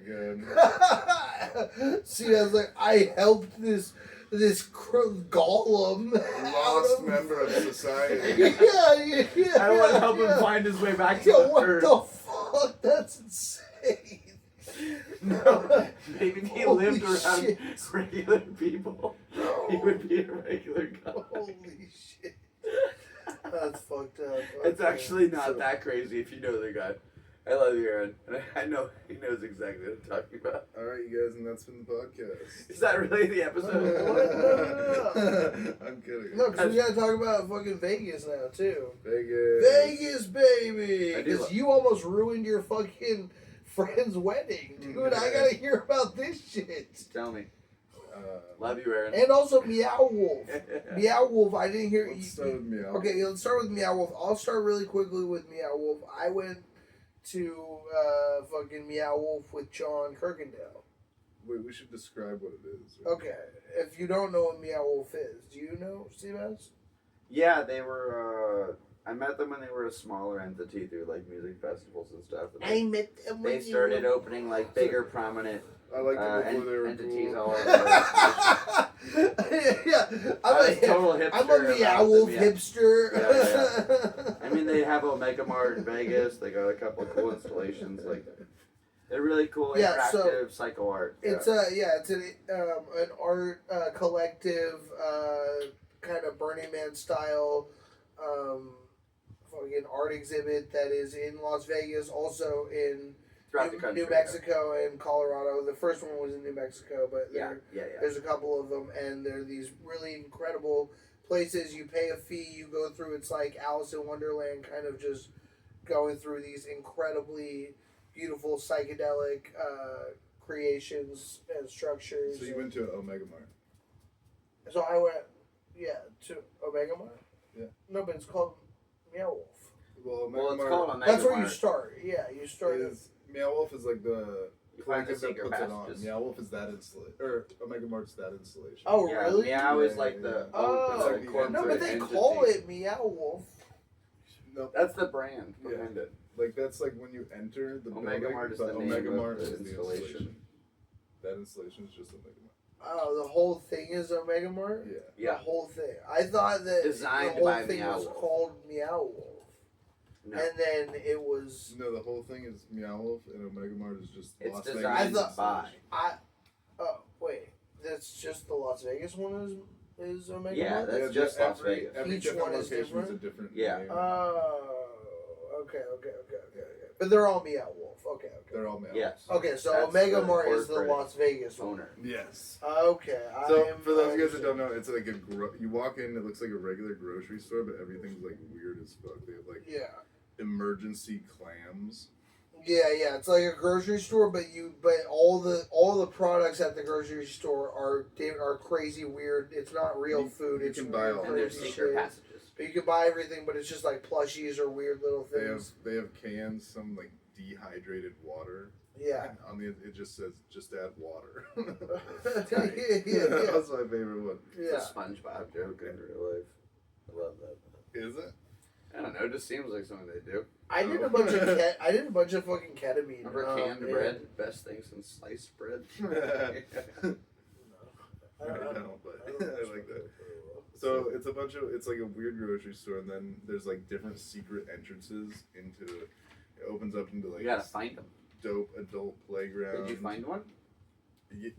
god. See, I was like, I helped this golem. Lost member of society. Yeah. I want to help him find his way back to Yo, the what earth. the fuck? That's insane. No, maybe if he Holy lived around shit. regular people, he would be a regular guy. Holy shit. That's fucked up. It's Okay. actually not So- that crazy if you know the guy. I love you, Aaron. And I know he knows exactly what I'm talking about. Alright, you guys, and that's been the podcast. Is that really the episode? No. I'm kidding. No, because we gotta talk about fucking Vegas now, too. Vegas. Vegas, baby! I do Because love- you almost ruined your fucking friend's wedding. Dude, I gotta hear about this shit. Tell me. Uh, Love you, Aaron. And also Meow Wolf. Meow Wolf, I didn't hear Let's start with Meow. Okay, let's start with Meow Wolf. I'll start really quickly with Meow Wolf. I went to fucking Meow Wolf with John Kirkendale. Wait, we should describe what it is. Right? Okay, if you don't know what Meow Wolf is, do you know, Seabass? Yeah, they were. I met them when they were a smaller entity through like music festivals and stuff. And I met them they when you started were- opening like bigger, prominent I liked it before they were entities cool. all over. The Yeah, I was total hipster. I'm a Meow about Wolf them, yeah. hipster. I mean, they have Omega Mart in Vegas. They got a couple of cool installations. Like, they're really cool, Yeah, interactive so psycho art. It's it's an art collective, kind of Burning Man style, fucking art exhibit that is in Las Vegas, also in throughout the country. New Mexico and Colorado. The first one was in New Mexico, but Yeah, yeah. there's a couple of them, and they're these really incredible places. You pay a fee, you go through. It's like Alice in Wonderland, kind of just going through these incredibly beautiful psychedelic creations and structures. So you went to Omega Mart. So I went, to Omega Mart. Yeah. No, but it's called Meow Wolf. Well, Omega Well, it's Mart called Omega That's where you Mart. start. Yeah, you start. is Meow Wolf is like the You find the collective that secret puts it on. passages. Meow Wolf is that installation, or Omega Mart's that installation. Oh, Yeah, really? Meow is Yeah, like yeah, the yeah. Oh, It's like corporate no, but they entity. call it Meow Wolf. No, That's the brand Yeah. behind it. like that's like when you enter the Omega building, Mart is but the name Omega of Mart the is the installation. installation. That installation is just Omega Mart. Oh, the whole thing is Omega Mart? Yeah. The Yeah. whole thing. I thought that Designed the whole by thing Meow was Wolf. called Meow Wolf. No. And then it was. No, the whole thing is Meow Wolf, and Omega Mart is just It's Las designed Vegas. by. Oh, wait. That's just the Las Vegas one is Omega Yeah, Mart? that's just Las Vegas. Every Each different one is location is a different? different Yeah. name. Okay. But they're all Meow Wolf. Okay. They're all Meow Yes. Okay, so That's Omega the Mart is the corporate Las Vegas one. owner. Wolf. Yes. Okay. So for those of you guys that don't know, it's like you walk in, it looks like a regular grocery store, but everything's like weird as fuck. They have like Yeah. emergency clams. Yeah. It's like a grocery store, but all the products at the grocery store are crazy weird. It's not real You- food. you It's can buy weird, all And there's crazy secret shit. passages. But you can buy everything, but it's just like plushies or weird little They have things. cans, some like dehydrated water. Yeah. On the it just says just add water. Yeah. That's my favorite one. Yeah. It's a SpongeBob joke in real life. I love that. Is it? I don't know. It just seems like something they do. I did a bunch of fucking ketamine. Remember canned bread? Best thing since sliced bread. I know, but I like that. So it's like a weird grocery store, and then there's like different secret entrances into. It opens up into like. You gotta find them. Dope adult playground. Did you find one?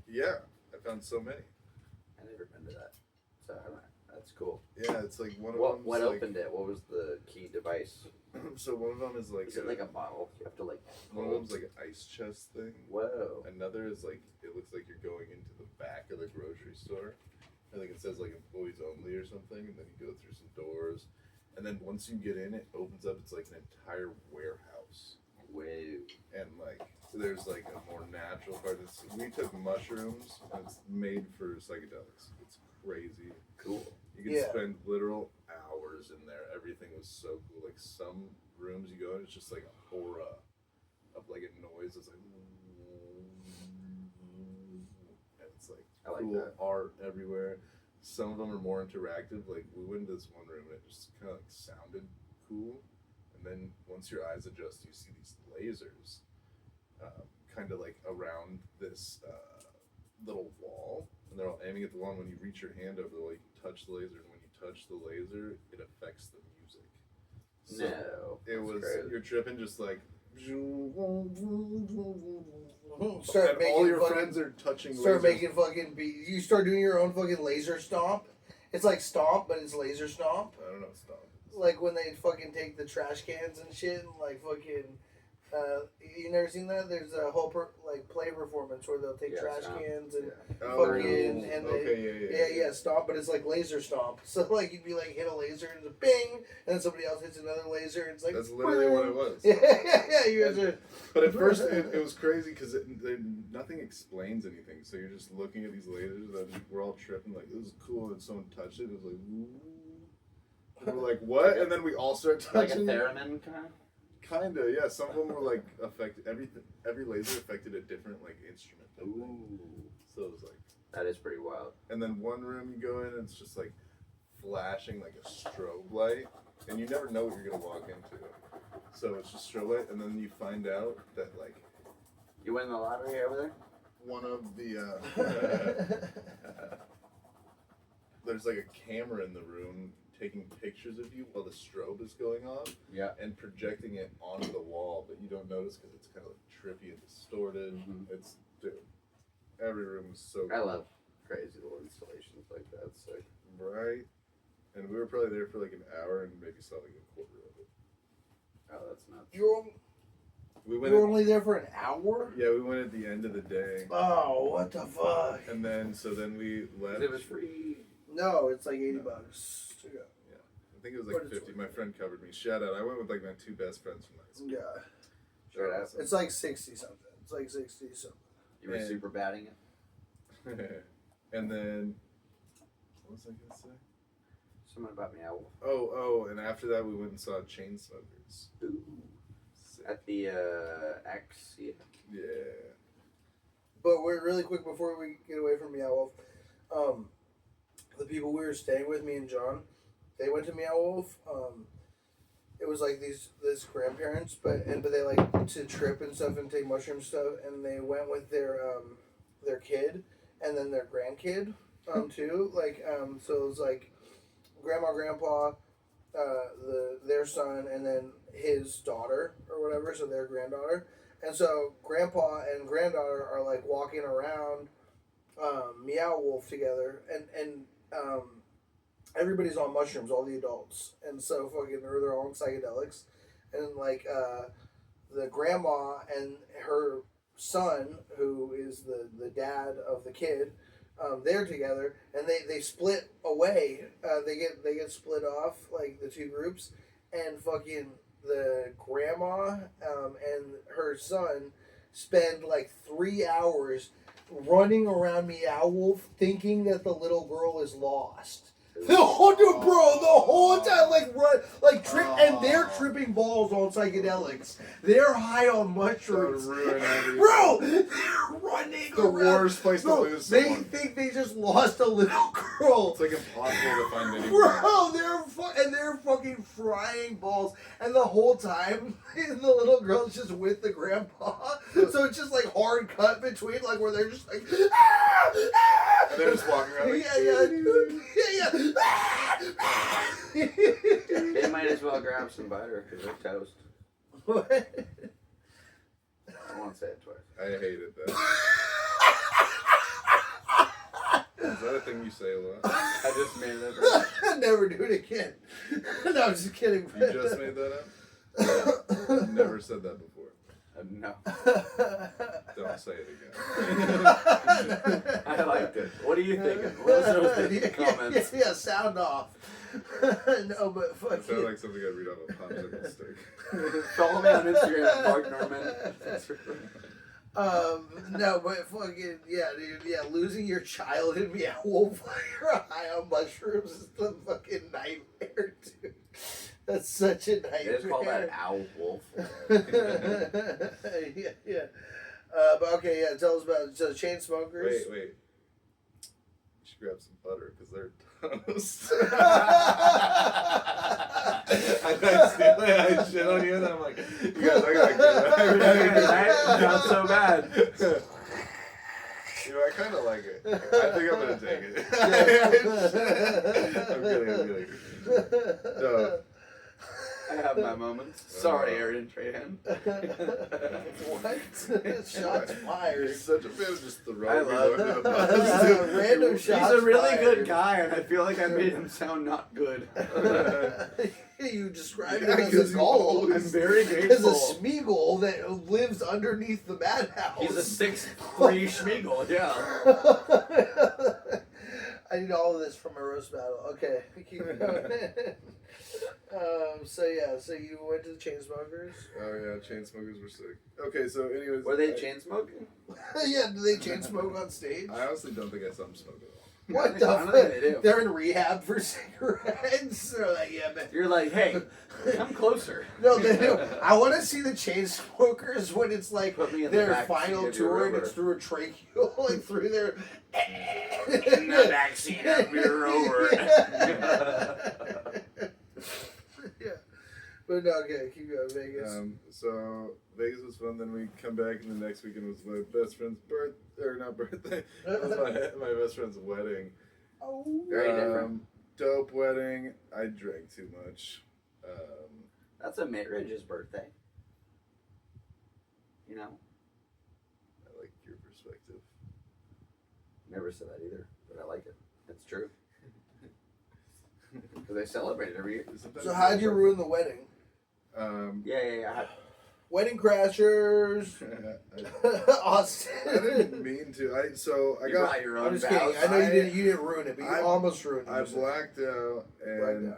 Yeah, I found so many. I never been to that. So that's cool. Yeah, it's like one of them. What opened it? What was the key device? So one of them is like. Is it like a bottle? You have to like. One of them's like an ice chest thing. Whoa. Another is like it looks like you're going into the back of the grocery store. I think it says like employees only or something, and then you go through some doors, and then once you get in, it opens up. It's like an entire warehouse. Whoa. And like there's like a more natural part. We took mushrooms, and it's made for psychedelics. It's crazy. Cool. You can spend literal hours in there. Everything was so cool. Like some rooms you go in, it's just like an aura of like a noise. It's like, and it's like cool art everywhere. Some of them are more interactive. Like we went into this one room and it just kind of like sounded cool. And then once your eyes adjust, you see these lasers, kind of like around this little wall, and they're all aiming at the wall. And when you reach your hand over the wall, you can touch the laser, and when you touch the laser, it affects the music. So no, it was crazy. You're tripping, just like. And Start making all your fucking, friends are touching. Start lasers. making fucking beat. You start doing your own fucking laser stomp. It's like stomp, but it's laser stomp. I don't know. Stop. Like when they fucking take the trash cans and shit and like fucking. You never seen that? There's a whole play performance where they'll take trash cans and fucking and they stomp, but it's like laser stomp. So like you'd be like hit a laser and it's a bing, and then somebody else hits another laser and it's like that's literally what it was. Yeah. You guys are. But at first it was crazy because nothing explains anything. So you're just looking at these lasers and we're all tripping like this is cool, and someone touched it. It was like ooh. And we're like what? And then we all start touching. Like a theremin kind of. Kinda, yeah. Some of them were like affected. Every laser affected a different like instrument. Ooh. So it was like. That is pretty wild. And then one room you go in, and it's just like flashing like a strobe light, and you never know what you're gonna walk into. So it's just strobe light, and then you find out that like. You win the lottery over there? One of the. There's like a camera in the room taking pictures of you while the strobe is going on. Yeah. And projecting it onto the wall, but you don't notice because it's kind of like trippy and distorted. Mm-hmm. It's dude, every room is so cool. I love crazy little installations like that. It's like right. And we were probably there for like an hour and maybe saw like a quarter of it. oh, that's nuts. We You were only there for an hour? Yeah, we went at the end of the day. Oh, what the fuck? And then we left. It was free. No, it's like $80 to go. Yeah, I think it was like 50. My friend covered me. Shout out! I went with like my two best friends from high school. Yeah. Shout out. It's like 60 something. It's like 60 something. You were super batting it. And then what was I gonna say? Someone about me owl. Oh, and after that we went and saw Chainsmokers. Ooh. At the Axia. Yeah. But we're really quick before we get away from Meow Wolf. The people we were staying with, me and John, they went to Meow Wolf. It was like this grandparents, but they like to trip and stuff and take mushroom stuff, and they went with their kid and then their grandkid too. Like so it was like grandma, grandpa, their son, and then his daughter or whatever, so their granddaughter. And so grandpa and granddaughter are like walking around Meow Wolf together, and everybody's on mushrooms, all the adults, and so fucking they're all on psychedelics, and like the grandma and her son, who is the dad of the kid, they're together, and they split away. They get split off, like the two groups, and fucking the grandma and her son spend like 3 hours running around Meow Wolf thinking that the little girl is lost. The whole time, like run, like trip, and they're tripping balls on psychedelics. They're high on mushrooms, bro. They're running. The worst place to lose someone. They think they just lost a little girl. It's like impossible to find anyone. Bro, they're fucking frying balls, and the whole time the little girl's just with the grandpa, so it's just like hard cut between, like where they're just like, ah, ah, And they're just walking around like, They might as well grab some butter because they're toast. What? I won't say it twice. I hated that. Is that a thing you say a lot? I just made it up. Never do it again. No, I'm just kidding. You just made that up? Never said that before. No. Don't say it again. I liked it. What do you think? Let us know in the comments. Yeah, sound off. No, but fuck It sounded like something I'd read on a popsicle stick. Follow me on Instagram, Mark Norman. No, but fucking, yeah, dude, yeah, losing your child and being wolf while you're high on mushrooms is the fucking nightmare, dude. That's such a nightmare. They just call that owl wolf. Yeah. But okay, yeah, tell us about so chain smokers. Wait. You should grab some butter because they're toast. I shit on you and I'm like, you guys, I gotta get it. Not so bad. You know, I kind of like it. I think I'm gonna take it. I'm kidding. No. I have my moments. Sorry, Aaron Trahan. What? Shots fired. You're such a fan of just I throwing me love under the it. bus. Random He's shots a really fired. good guy, and I feel like I made him sound not good. You described Yeah, him as 'cause a you goal. always- I'm very As a grateful. Smeagol that lives underneath the madhouse. He's a 6'3" Schmeagle, yeah. I need all of this from my roast battle. Okay, keep going. So you went to the Chainsmokers. Oh yeah, chain smokers were sick. Okay, so anyways. Were they chain smoking? Yeah, do they chain smoke on stage? I honestly don't think I saw them smoke at all. What I the don't think they do. fuck? They're in rehab for cigarettes. They're like, yeah, man. You're like, hey, come closer. No, they do. I want to see the Chainsmokers when it's like Put me in the their back seat final of your tour and Rover. it's through a tracheal, like through their. In the backseat of your Rover. Yeah. But no, okay, keep going, Vegas. So Vegas was fun. Then we come back, and the next weekend was my best friend's birthday. It was my best friend's wedding. Oh. Very different. Dope wedding. I drank too much. That's a Ridge's birthday. You know? I like your perspective. Never said that either, but I like it. It's true. Because they celebrate it every year. So how'd you ruin the wedding? Yeah. Wedding Crashers. Austin. I didn't mean to. I You got. brought your own I'm just vows. kidding. I know you didn't ruin it, but you almost ruined it. I blacked out, and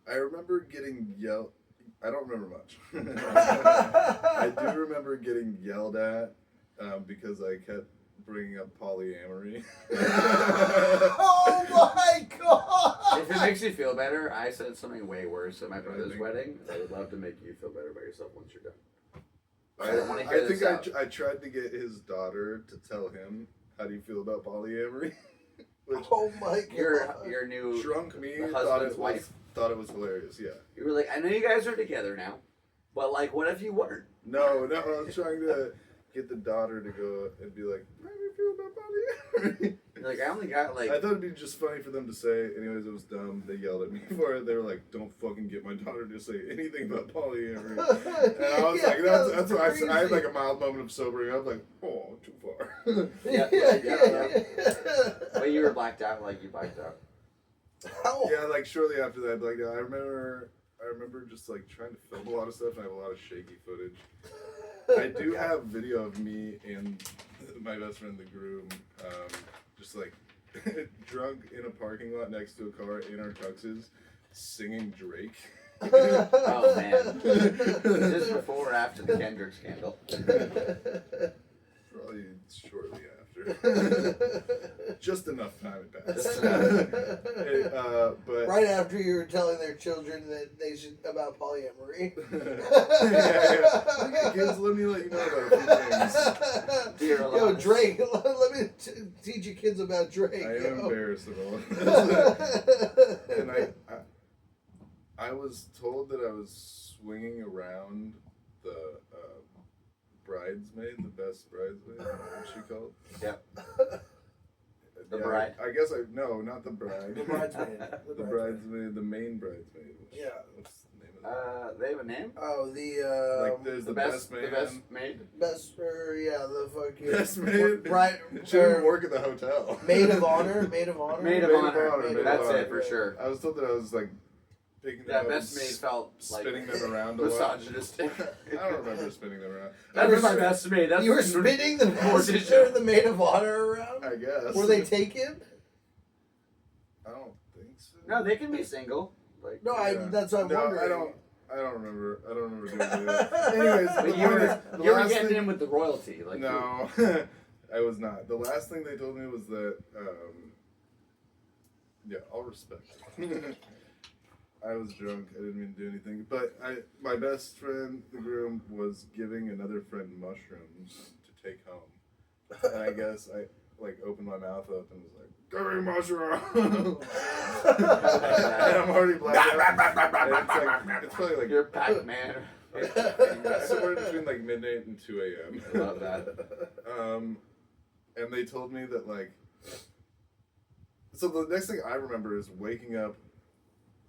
I remember getting yelled. I don't remember much. I do remember getting yelled at because I kept bringing up polyamory. Oh my god! If it makes you feel better, I said something way worse at my brother's think- wedding. I would love to make you feel better about yourself once you're done. I don't wanna hear this out. I tried to get his daughter to tell him, how do you feel about polyamory? Which Oh my god! Your new drunk me the thought husband's it wife. was hilarious. Yeah. You were like, I know you guys are together now, but like, what if you weren't? No, I was trying to get the daughter to go and be like, how do you feel about polyamory? You're like, I only got like. I thought it'd be just funny for them to say. Anyways, it was dumb. They yelled at me for it. They were like, "Don't fucking get my daughter to say anything about polyamory." And I was like, "That's why I had like a mild moment of sobering up. Like, oh, too far." Yeah. But you were blacked out, like you blacked out. How? Yeah, like shortly after that, like I remember just like trying to film a lot of stuff, and I have a lot of shaky footage. I do have video of me and my best friend, the groom, just like drunk in a parking lot next to a car in our tuxes, singing Drake. Oh man. Is this before or after the Kendrick scandal? Probably shortly after. Just enough time had passed. Just enough. Hey, but Right after you were telling their children that they should about polyamory. yeah. Kids, let me let you know about a few things. Dear Yo, Elias. Drake, let me teach you kids about Drake. I am yo. embarrassed of all. And was told that I was swinging around the bridesmaid, the best bridesmaid, what's she called? Yep. The Yeah, bride. I guess no, not the bride. The bridesmaid. The bridesmaid, the main bridesmaid. Yeah. What's the name of that? They have a name? Oh, the Like there's the best man. The best maid? best, the fucking Best maid. Right. She didn't work at the hotel. Maid of honor. Maid of honor. Maid of honor. Maid of That's honor. it for sure. I was told that I was like picking them Yeah, up best and maid felt like spinning them around a lot. misogynistic. I don't remember spinning them around. That was my best maid. That's You were spinning the Morticia. best or the maid of honor around? I guess. Were they taken? I don't think so. No, they can be single. Like No, Yeah. that's what I'm wondering. I don't remember doing that. Anyways, but the you point were, is, the you were last getting thing, in with the royalty. Like no, I was not. The last thing they told me was that, yeah, all respect. I was drunk. I didn't mean to do anything. But my best friend, the groom, was giving another friend mushrooms to take home. And I guess I opened my mouth up and was like, "Give me mushrooms." And I'm already blacked out. It's probably like You're Pac-Man. somewhere between like midnight and 2 a.m. I love that. And they told me that so the next thing I remember is waking up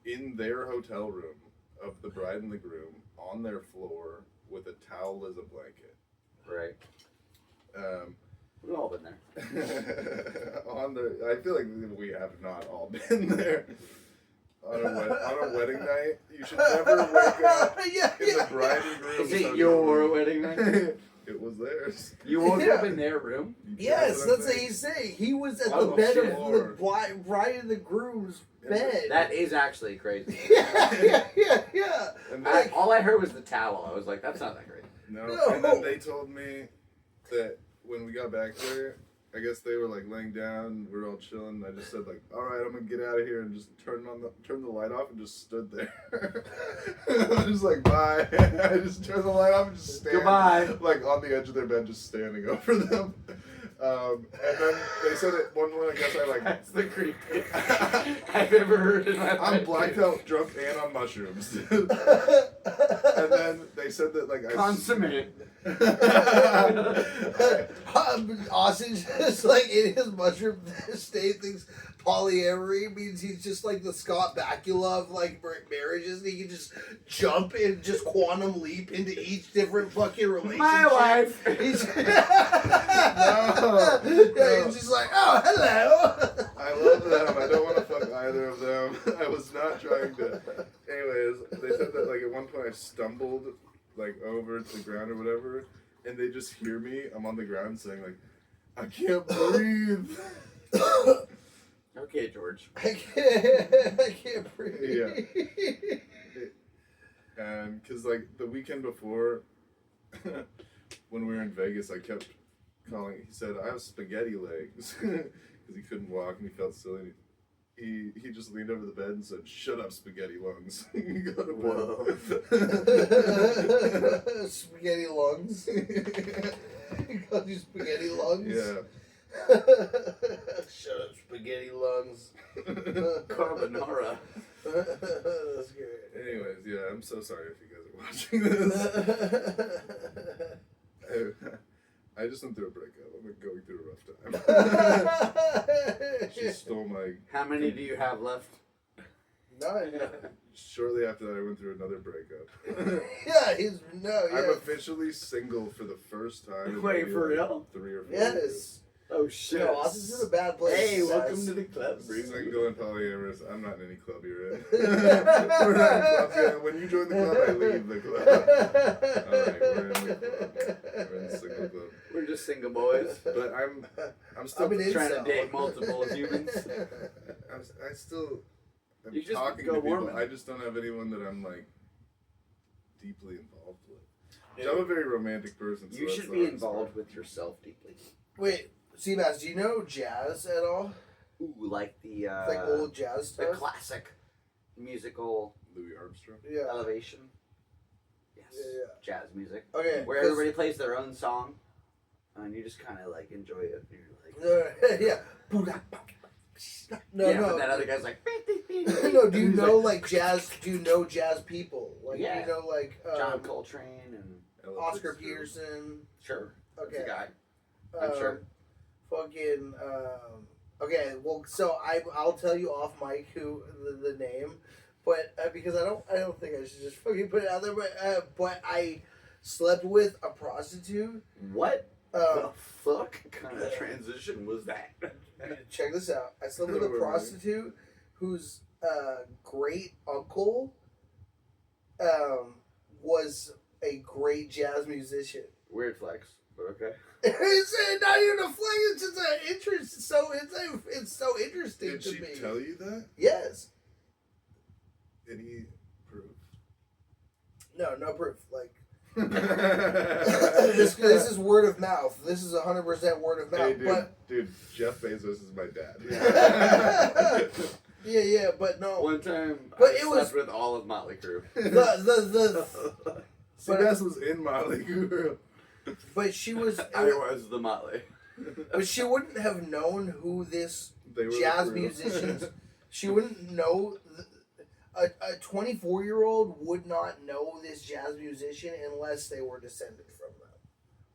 in their hotel room of the bride and the groom on their floor with a towel as a blanket. Right. We've all been there. I feel like we have not all been there. On a wedding night, you should never wake up in the bride and groom's Is it hotel your room. wedding night? It was theirs. You woke up in their room? Yes, I'm that's what saying. he's saying. He was at Oh, the bed shit. of the bride and the groom's bed. That is actually crazy. yeah. And All I heard was the towel. I was like, that's not that great. No. No. And then they told me that when we got back there, I guess they were like laying down, we were all chilling. I just said like, "All right, I'm gonna get out of here," and just turn the light off and just stood there. I was just like, "Bye." I just turned the light off and just stand Goodbye. like on the edge of their bed, just standing over them. And then they said at one point, I guess I like. That's the creepiest I've ever heard in my life. I'm blacked out, drunk, and on mushrooms. And then they said that like Consummate. Austin just like in his mushroom state thinks polyamory means he's just like the Scott Bakula of like marriages. And he can just jump and just quantum leap into each different fucking relationship. My wife. He's, No. yeah, he's just like, oh, hello. I love them. I don't want to fuck either of them. I was not trying to. Anyways, they said that like at one point I stumbled like over to the ground or whatever, and they just hear me. I'm on the ground saying like, "I can't breathe." Okay, George. I can't breathe. Yeah. And because like the weekend before, when we were in Vegas, I kept calling. He said, "I have spaghetti legs," because he couldn't walk and he felt silly. He just leaned over the bed and said, "Shut up, spaghetti lungs." Go to bed. Spaghetti lungs. He called you spaghetti lungs? Yeah. Shut up, spaghetti lungs. Carbonara. That's good. Anyways, yeah, I'm so sorry if you guys are watching this. I just went through a breakup. I'm going through a rough time. She stole my... How many do you have left? None. Shortly after that, I went through another breakup. Yeah. I'm officially single for the first time. in Wait, maybe, for like, real? 3 or 4 years. Yes. Oh, shit. No, Austin's in a bad place. Hey, guys. welcome to the club. Single and polyamorous. I'm not in any club you're in. We're not in clubs yet. When you join the club, I leave the club. Alright, we're in the club. We're in the single club. We're just single boys. But I'm still I'm an trying to incel. date multiple humans. I still am You just talking go to people. Mormon. I just don't have anyone that I'm like deeply involved with. I'm a very romantic person. So You that's should the be hardest involved part. with yourself deeply. Wait, Seabass, do you know jazz at all? Ooh, like the Like old jazz the stuff? classic musical Louis Armstrong. Yeah. elevation. Yes, Yeah. jazz music. Okay. Where 'cause- everybody plays their own song, and you just kind of like enjoy it. And you're like, Yeah. No, yeah, no. but that other guy's like, No, do you He's know like jazz? Do you know jazz people? Like, Yeah. do you know like John Coltrane and Oscar Peterson? sure, Okay. that's a guy. I'm sure. Fucking. Okay, well, so I'll tell you off mic who the name, but because I don't think I should just fucking put it out there. But I slept with a prostitute. What the fuck kind of transition was that? Check this out. I slept with a prostitute whose great uncle was a great jazz musician. Weird flex, but okay. It's not even a fling. It's just an interest. So it's so interesting Did to she me. tell you that? Yes. Any proof? No proof. Like this is word of mouth. This is 100% word of mouth. Hey, dude, but dude, Jeff Bezos is my dad. yeah, but no. One time, But I it was- slept with all of Motley Crue. The Seabass was in Motley Crue. but she was. I was the Motley. But she wouldn't have known who this They were jazz the Crue. musicians. She wouldn't know. A 24-year-old would not know this jazz musician unless they were descended from them.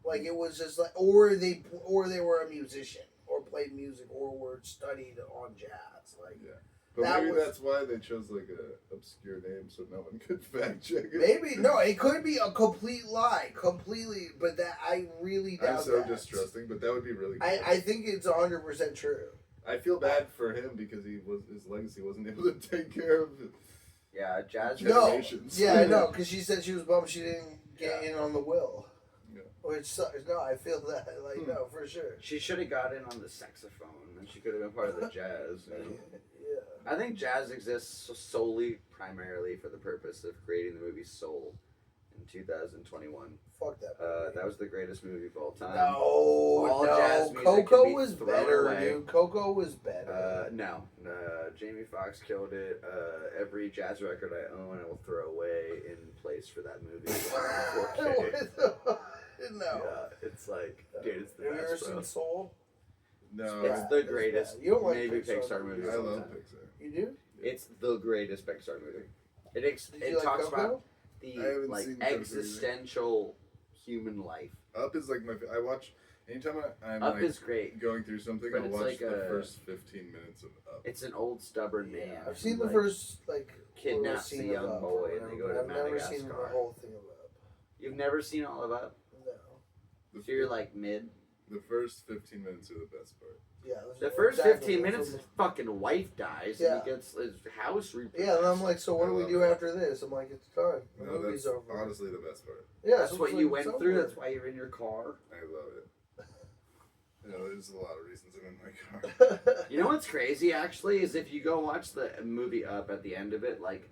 Like it was just like, or they were a musician, or played music, or were studied on jazz. Like Yeah. But That maybe was- that's why they chose like a obscure name so no one could fact check it. maybe no, it could be a complete lie, completely. But that I really doubt. I'm so that. distrusting, but that would be really cool. I think it's 100% true. I feel bad for him because his legacy wasn't able to take care of it. Yeah, jazz. No, Generations. yeah, I know, because she said she was bummed she didn't get in on the will. Yeah. Which sucks. No, I feel that. Like, no, for sure. She should have got in on the saxophone, and she could have been part of the jazz. You know? Yeah. I think jazz exists solely, primarily, for the purpose of creating the movie Soul in 2021. Fuck that movie. That was the greatest movie of all time. No, jazz music Coco can be was thrown better, away. dude. Coco was better. No. Jamie Foxx killed it. Every jazz record I own, I will throw away in place for that movie. 4K. No. Yeah, it's like, dude, it's the Have you ever best, bro. seen Soul? No, It's the greatest bad. You don't like maybe Pixar Pixar movie. I of all love time. Pixar. You do? It's the greatest Pixar movie. It Did you it like talks Coco? about I the haven't like seen Coco either. existential human life. Up is like I watch anytime I'm Up like is great. going through something. But I'll it's watch like the a- first 15 minutes of Up. It's an old stubborn man. I've seen who, the like, first like kidnaps little a scene young of Up boy or and they go whatever, to but I've never seen the Madagascar. whole thing of Up. You've never seen all of Up, The, so you're like mid. the first 15 minutes are the best part. Yeah. The first exactly, 15 that's minutes, what- his fucking wife dies Yeah. and he gets his house repossessed. Yeah, and I'm like, so what do we do that. after this? I'm like, it's done. The No, movie's that's over. honestly the best part. Yeah, That's so what it's you like, went it's through. over. That's why you're in your car. I love it. You know, there's a lot of reasons I'm in my car. You know what's crazy actually is if you go watch the movie Up at the end of it, like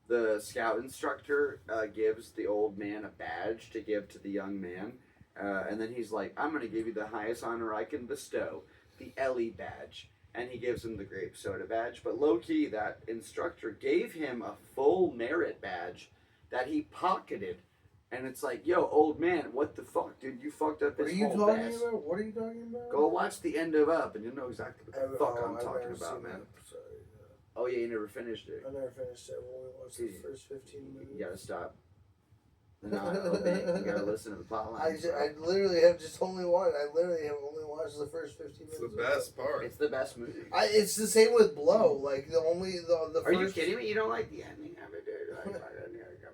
the scout instructor gives the old man a badge to give to the young man, and then he's like, "I'm going to give you the highest honor I can bestow, the Ellie badge," and he gives him the grape soda badge. But low key, that instructor gave him a full merit badge that he pocketed. And it's like, yo, old man, what the fuck, dude? You fucked up What are his you whole talking best. about? What are you talking about? Go watch the end of Up, and you'll know exactly what the fuck I'm I've talking never about, seen man. that, sorry. Oh yeah, you never finished it. I never finished it. We only watched the See, first 15 minutes. You gotta stop. No, you gotta listen to the plot I lines. bro. literally have just only one. I literally have only watched the first 15 It's minutes. the best part. It's the best movie. It's the same with Blow. Like the Are first. you kidding me? You don't like the ending of it, dude? Like,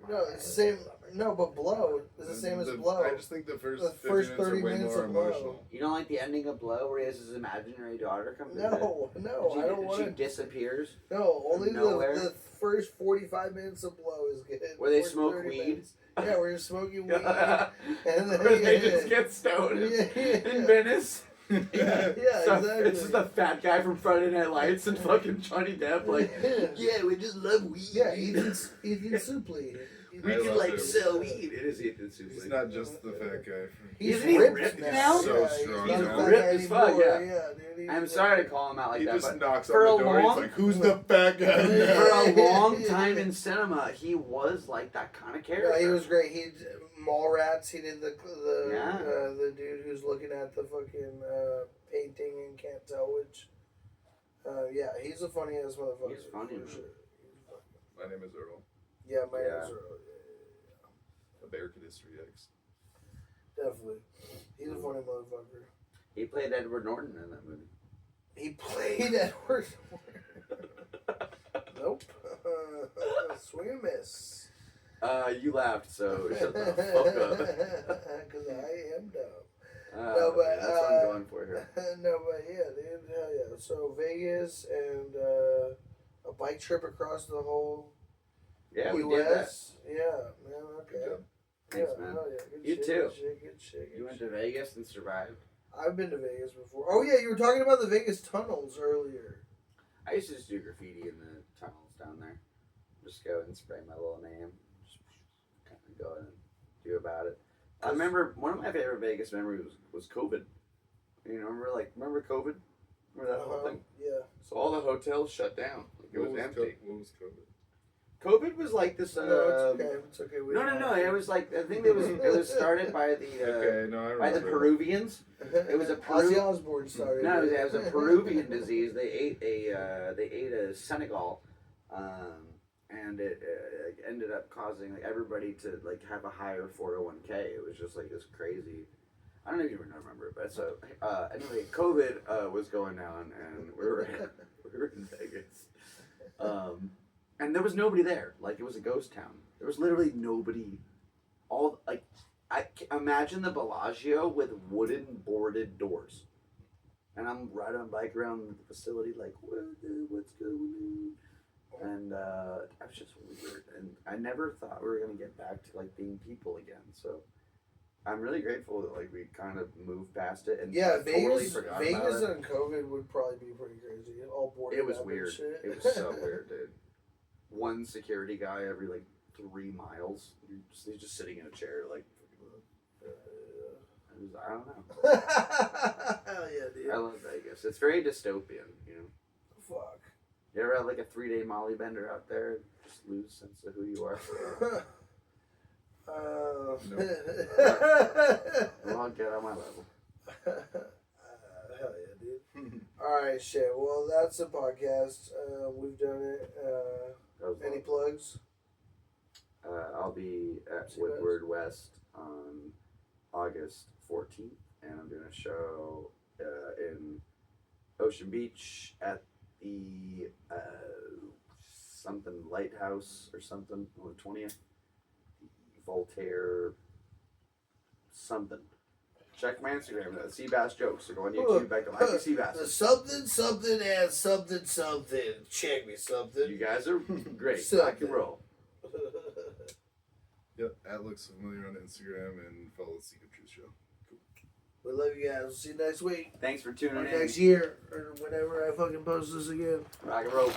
No, it's the same. No, but Blow is the same as Blow. I just think the first, The 15 first minutes 30 are way minutes more of Blow. emotional. You don't like the ending of Blow, where he has his imaginary daughter come visit? No, I don't want She to. disappears. No, only Nowhere? the first 45 minutes of Blow is good. Where they First smoke 30 weed? minutes. Yeah, where you're smoking weed. and then Where they just get stoned Yeah. in Venice. Yeah, So exactly. It's just a fat guy from Friday Night Lights and fucking Johnny Depp, like, yeah, we just love weed. Yeah, Ethan Suplee. We I can love like him. sell weed. It is Ethan Suplee. He's not just the fat guy. He's Isn't he ripped, ripped now. now? So Yeah, strong he's now. not that Ripped guy as fuck, anymore. yeah. Dude, he's I'm sorry to call him out like He that, just but knocks for on the a door. long- He's like, "Who's the fat guy Yeah. for now?" a long time in cinema, he was like that kind of character. Yeah, he was great. He Mallrats. He did the Yeah. the dude who's looking at the fucking painting and can't tell which Yeah, he's a funny ass motherfucker. He's funny, for man. sure. My name is Earl. Yeah, my Yeah. name's Earl. A bear could history X. Definitely. He's a funny motherfucker. He played Edward Norton in that movie. He played Edward. Nope. Swing and miss. You laughed, so shut the fuck up. Because I am dumb. No, but, that's what I'm going for here. No, but yeah, dude, hell yeah. So Vegas and a bike trip across the whole Yeah, U.S. we did that. Yeah, man, okay. Good job. Thanks, yeah, man. hell yeah. Good You shit, too. Good shit, good shit, good You went shit. to Vegas and survived. I've been to Vegas before. Oh yeah, you were talking about the Vegas tunnels earlier. I used to just do graffiti in the tunnels down there. Just go and spray my little name. Just kind of go and do about it. I remember one of my favorite Vegas memories was COVID. You know, remember COVID? Remember that whole thing? Yeah. So all the hotels shut down. Like it was empty. What was COVID? COVID was like this. No, it's okay. It's okay. No. It was like I think it was started by the Okay, no, I remember. by the Peruvians. It was a Ozzy Osbourne started. No, it was a Peruvian disease. They ate a Senegal, and it ended up causing like everybody to like have a higher 401k. It was just like this crazy. I don't know if you remember, but so anyway, COVID was going on, and we were in Vegas, and there was nobody there. Like it was a ghost town. There was literally nobody. All like. Imagine the Bellagio with wooden boarded doors. And I'm riding on a bike around the facility like, what's going on? And I was just weird. And I never thought we were going to get back to like being people again. So I'm really grateful that like we kind of moved past it and yeah, totally Vegas, forgot Vegas about it. and COVID would probably be pretty crazy. All boarded It was up and weird. shit. It was so weird, dude. One security guy every like 3 miles. He's just sitting in a chair like, I don't know. Hell yeah, dude. I love Vegas. It's very dystopian, you know. Fuck. You ever had like a 3-day Molly bender out there? Just lose sense of who you are. Well, get on my level. Hell yeah, dude. Alright, shit. Well, that's the podcast. We've done it. Any plugs? I'll be at See Woodward West on August 14th, and I'm doing a show in Ocean Beach at the something lighthouse or something on the 20th. Voltaire something. Check my Instagram. That's Seabass Jokes. So go on YouTube. Back to Like Seabass. Something and something. Check me something. You guys are great. Something. Rock and roll. Yep, at looks familiar on Instagram and follow the Secret Truth Show. Cool. We love you guys. We'll see you next week. Thanks for Or tuning in. next year. Or whenever I fucking post this again. Rock and roll.